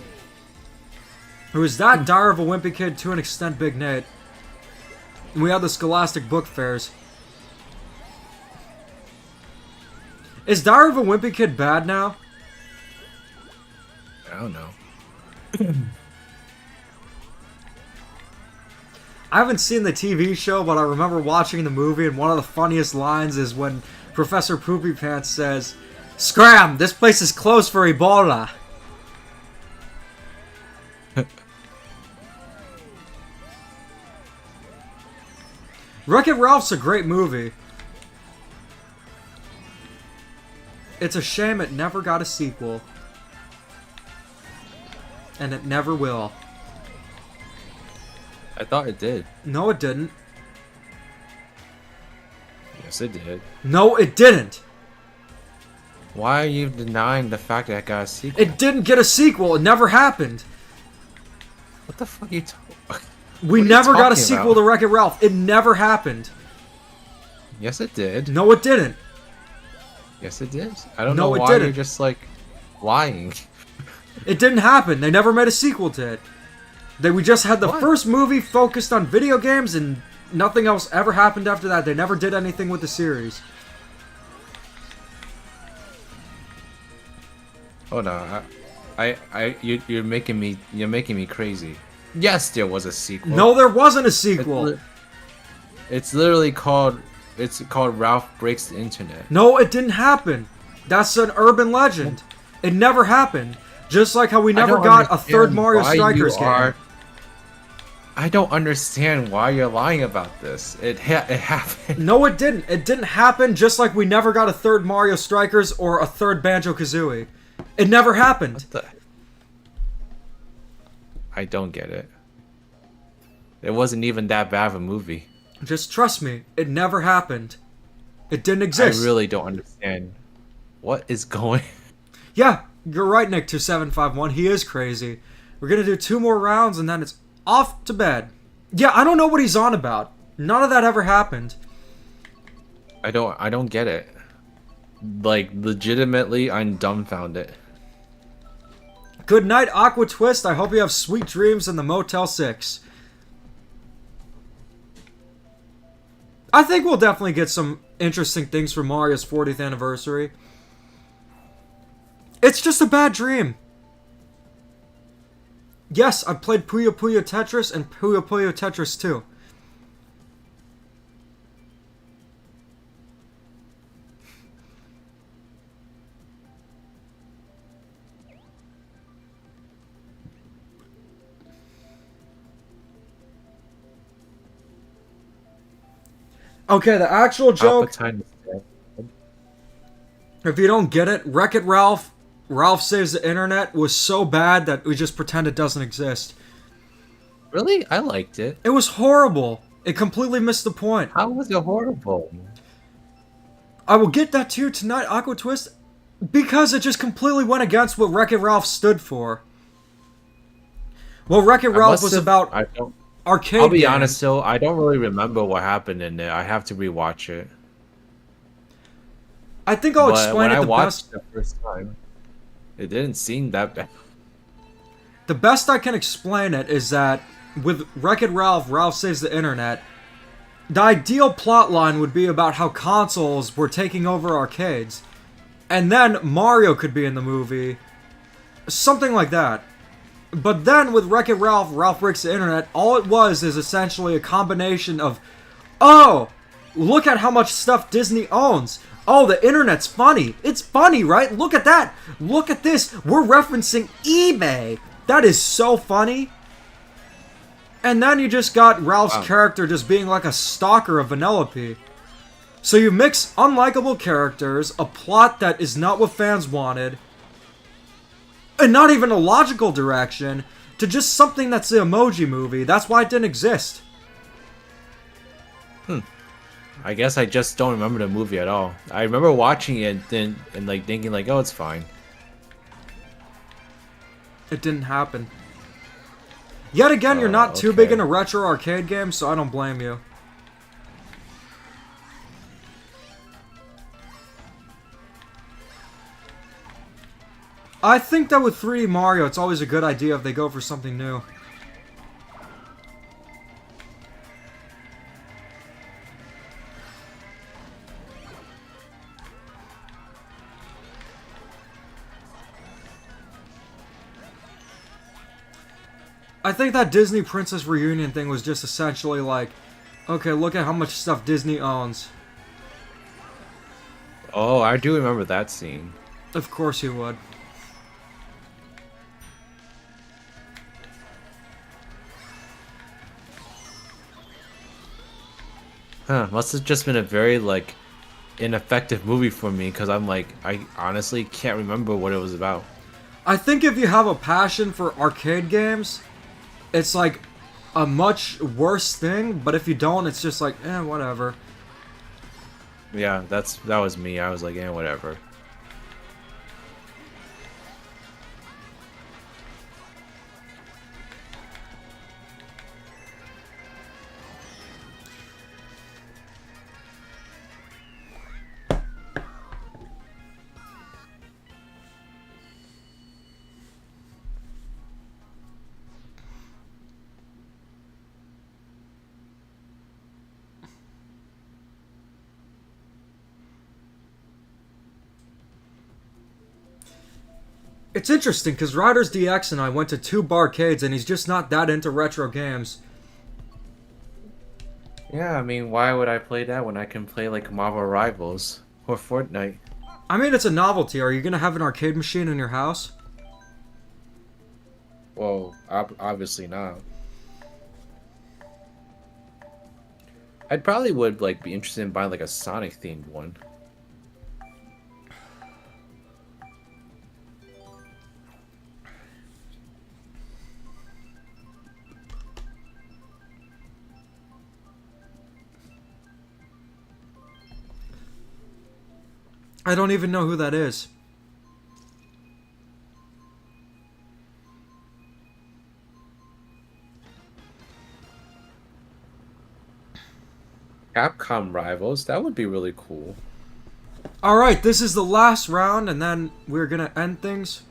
It was that, Diary of a Wimpy Kid, to an extent Big Nate. And we had the Scholastic Book Fairs. Is Diary of a Wimpy Kid bad now? I don't know. I haven't seen the TV show, but I remember watching the movie, and one of the funniest lines is when Professor Poopy Pants says, "Scram! This place is closed for Ebola." Wreck-It Ralph's a great movie. It's a shame it never got a sequel. And it never will. I thought it did. No, it didn't. Yes, it did. No, it didn't. Why are you denying the fact that it got a sequel? It didn't get a sequel. It never happened. What the fuck are you talking? We never got a sequel to Wreck-It Ralph. It never happened. Yes, it did. No, it didn't. Yes, it did. I don't No, know it why didn't. you're just like lying. It didn't happen. They never made a sequel to it. We just had the What? first movie focused on video games, and nothing else ever happened after that. They never did anything with the series. Hold on. You're making me crazy. Yes, there was a sequel. No, there wasn't a sequel. It's literally called Ralph Breaks the Internet. No, it didn't happen. That's an urban legend. It never happened. Just like how we never got a third Mario Strikers game. I don't understand why you're lying about this. It happened. No, it didn't. It didn't happen, just like we never got a third Mario Strikers or a third Banjo-Kazooie. It never happened. I don't get it. It wasn't even that bad of a movie. Just trust me, it never happened. It didn't exist. I really don't understand. What is going... Yeah, you're right, Nick2751. He is crazy. We're gonna do 2 more rounds and then it's off to bed. Yeah, I don't know what he's on about. None of that ever happened. I don't get it. Like, legitimately, I'm dumbfounded. Good night, Aqua Twist. I hope you have sweet dreams in the Motel 6. I think we'll definitely get some interesting things for Mario's 40th anniversary. It's just a bad dream. Yes, I played Puyo Puyo Tetris and Puyo Puyo Tetris 2. Okay, the actual joke, if you don't get it, Wreck-It Ralph, Ralph Saves the Internet was so bad that we just pretend it doesn't exist. Really? I liked it. It was horrible. It completely missed the point. How was it horrible? I will get that to you tonight, Aqua Twist, because it just completely went against what Wreck-It Ralph stood for. Well, Wreck-It Ralph was about... I don't... I'll arcade be games. honest though, I don't really remember what happened in it. I have to rewatch it. I think I'll But explain when it I the watched best. it the first time, it didn't seem that bad. The best I can explain it is that with Wreck-It Ralph, Ralph Saves the Internet, the ideal plotline would be about how consoles were taking over arcades. And then Mario could be in the movie. Something like that. But then with Wreck-It Ralph, Ralph Breaks the Internet, all it was is essentially a combination of, oh, look at how much stuff Disney owns. Oh, the internet's funny. It's funny, right? Look at that. Look at this. We're referencing eBay. That is so funny. And then you just got Ralph's Wow. character just being like a stalker of Vanellope. So you mix unlikable characters, a plot that is not what fans wanted, and not even a logical direction, to just something that's the Emoji Movie. That's why it didn't exist. I guess I just don't remember the movie at all. I remember watching it and like thinking like, oh, it's fine. It didn't happen. Yet again, you're not too big Okay. into retro arcade games, so I don't blame you. I think that with 3D Mario, it's always a good idea if they go for something new. I think that Disney Princess Reunion thing was just essentially like, okay, look at how much stuff Disney owns. Oh, I do remember that scene. Of course you would. Huh, must have just been a very like ineffective movie for me because I'm like I honestly can't remember what it was about. I think if you have a passion for arcade games, it's like a much worse thing, but if you don't, it's just like, whatever. Yeah, that was me. I was like, eh, whatever. It's interesting because Riders DX and I went to 2 barcades and he's just not that into retro games. Yeah, I mean, why would I play that when I can play like Marvel Rivals or Fortnite? I mean, it's a novelty. Are you gonna have an arcade machine in your house? Well, obviously not. I'd probably would like be interested in buying like a Sonic themed one. I don't even know who that is. Capcom Rivals, that would be really cool. Alright, this is the last round and then we're gonna end things.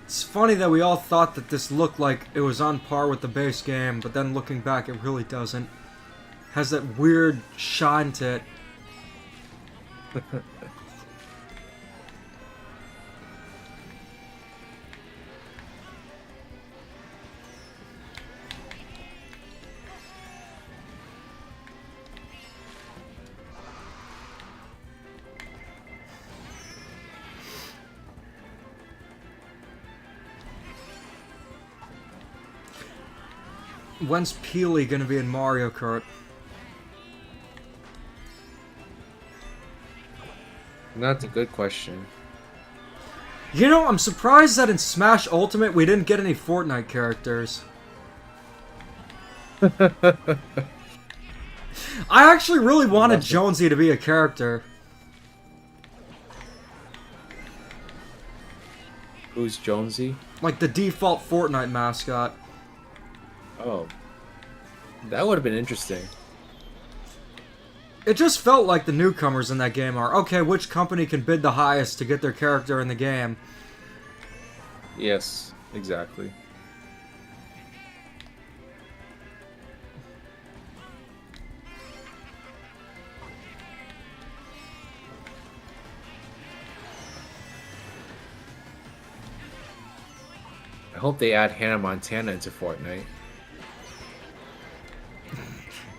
It's funny that we all thought that this looked like it was on par with the base game, but then looking back, it really doesn't. Has that weird shine to it. When's Peely gonna be in Mario Kart? That's a good question. You know, I'm surprised that in Smash Ultimate we didn't get any Fortnite characters. I actually really wanted Jonesy to be a character. Who's Jonesy? Like the default Fortnite mascot. Oh. That would have been interesting. It just felt like the newcomers in that game are, okay, which company can bid the highest to get their character in the game? Yes, exactly. I hope they add Hannah Montana into Fortnite.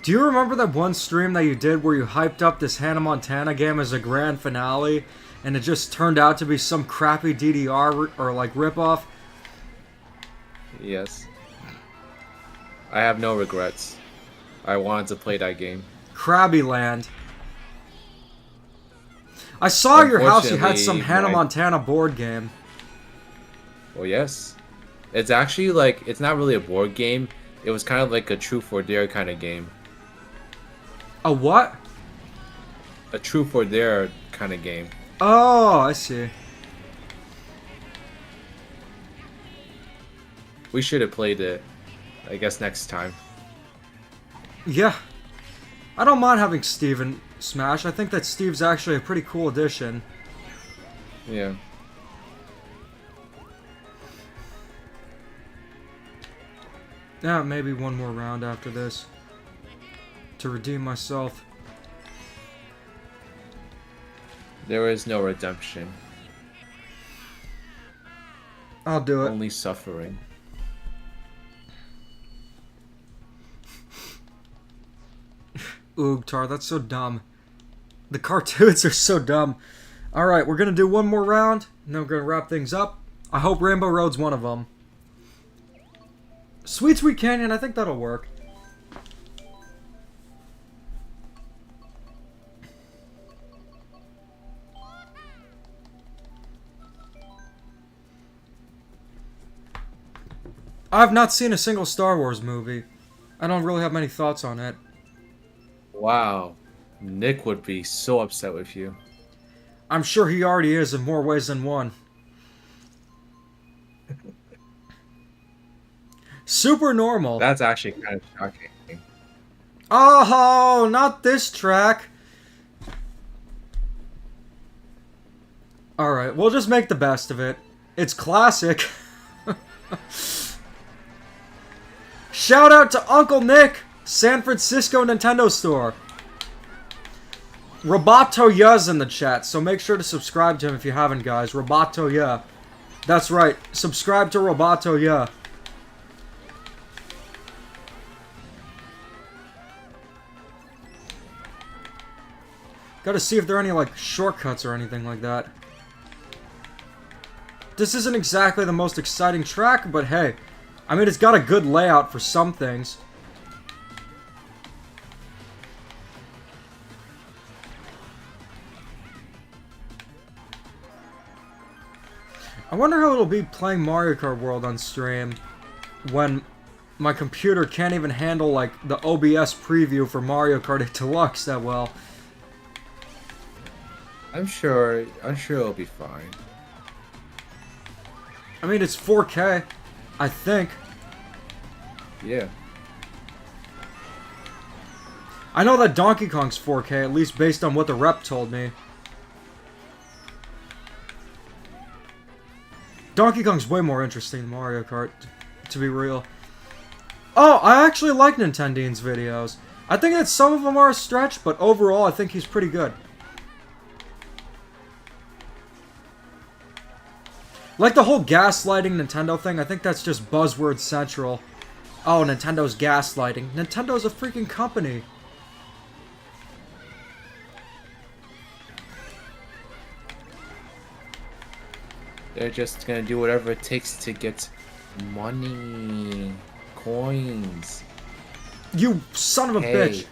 Do you remember that one stream that you did where you hyped up this Hannah Montana game as a grand finale, and it just turned out to be some crappy DDR or like ripoff? Yes. I have no regrets. I wanted to play that game. Krabby Land. I saw at your house you had some Hannah Montana board game. Well, yes. It's actually like, it's not really a board game. It was kind of like a truth or dare kind of game. A what? A truth or dare kind of game. Oh, I see. We should have played it, I guess, next time. Yeah. I don't mind having Steve in Smash. I think that Steve's actually a pretty cool addition. Yeah. Yeah, maybe one more round after this. To redeem myself. There is no redemption. I'll do it. Only suffering. Oogtar, that's so dumb. The cartoons are so dumb. Alright, we're gonna do one more round, and then we're gonna wrap things up. I hope Rainbow Road's one of them. Sweet Sweet Canyon, I think that'll work. I've not seen a single Star Wars movie. I don't really have many thoughts on it. Wow. Nick would be so upset with you. I'm sure he already is in more ways than one. Super normal. That's actually kind of shocking. Oh, not this track. Alright, we'll just make the best of it. It's classic. Shout out to Uncle Nick, San Francisco Nintendo Store. Roboto Ya's in the chat, so make sure to subscribe to him if you haven't, guys. Roboto Ya. That's right, subscribe to Roboto Ya. Gotta see if there are any, like, shortcuts or anything like that. This isn't exactly the most exciting track, but hey. I mean, it's got a good layout for some things. I wonder how it'll be playing Mario Kart World on stream when my computer can't even handle, like, the OBS preview for Mario Kart 8 Deluxe that well. I'm sure it'll be fine. I mean, it's 4K, I think. Yeah. I know that Donkey Kong's 4K, at least based on what the rep told me. Donkey Kong's way more interesting than Mario Kart, to be real. Oh, I actually like Nintendine's videos. I think that some of them are a stretch, but overall I think he's pretty good. Like the whole gaslighting Nintendo thing, I think that's just buzzword central. Oh, Nintendo's gaslighting. Nintendo's a freaking company. They're just gonna do whatever it takes to get money. Coins. You son of a bitch.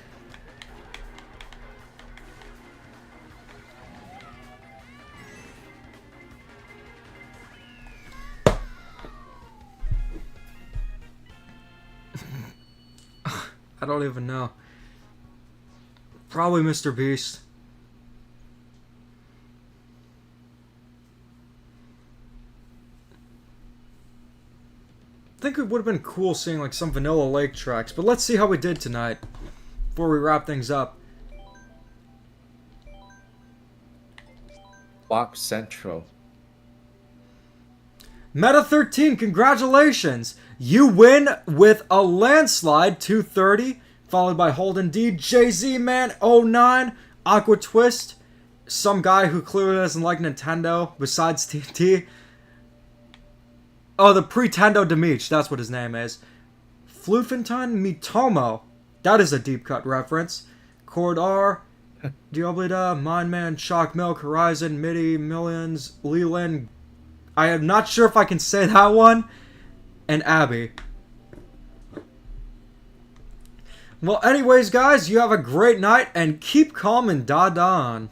I don't even know. Probably Mr. Beast. I think it would have been cool seeing like some Vanilla Lake tracks, but let's see how we did tonight before we wrap things up. Box Central. Meta 13, congratulations! You win with a landslide, 230, followed by Holden D, Jay-Z Man 09, Aqua Twist, some guy who clearly doesn't like Nintendo besides TNT. Oh, the Pretendo Demich, that's what his name is. Flufentine Mitomo, that is a deep cut reference. Cord R, Diablida, Mindman, Shock Milk, Horizon, Midi, Millions, Leland. I am not sure if I can say that one. And Abby. Well, anyways, guys, you have a great night and keep calm and da-don.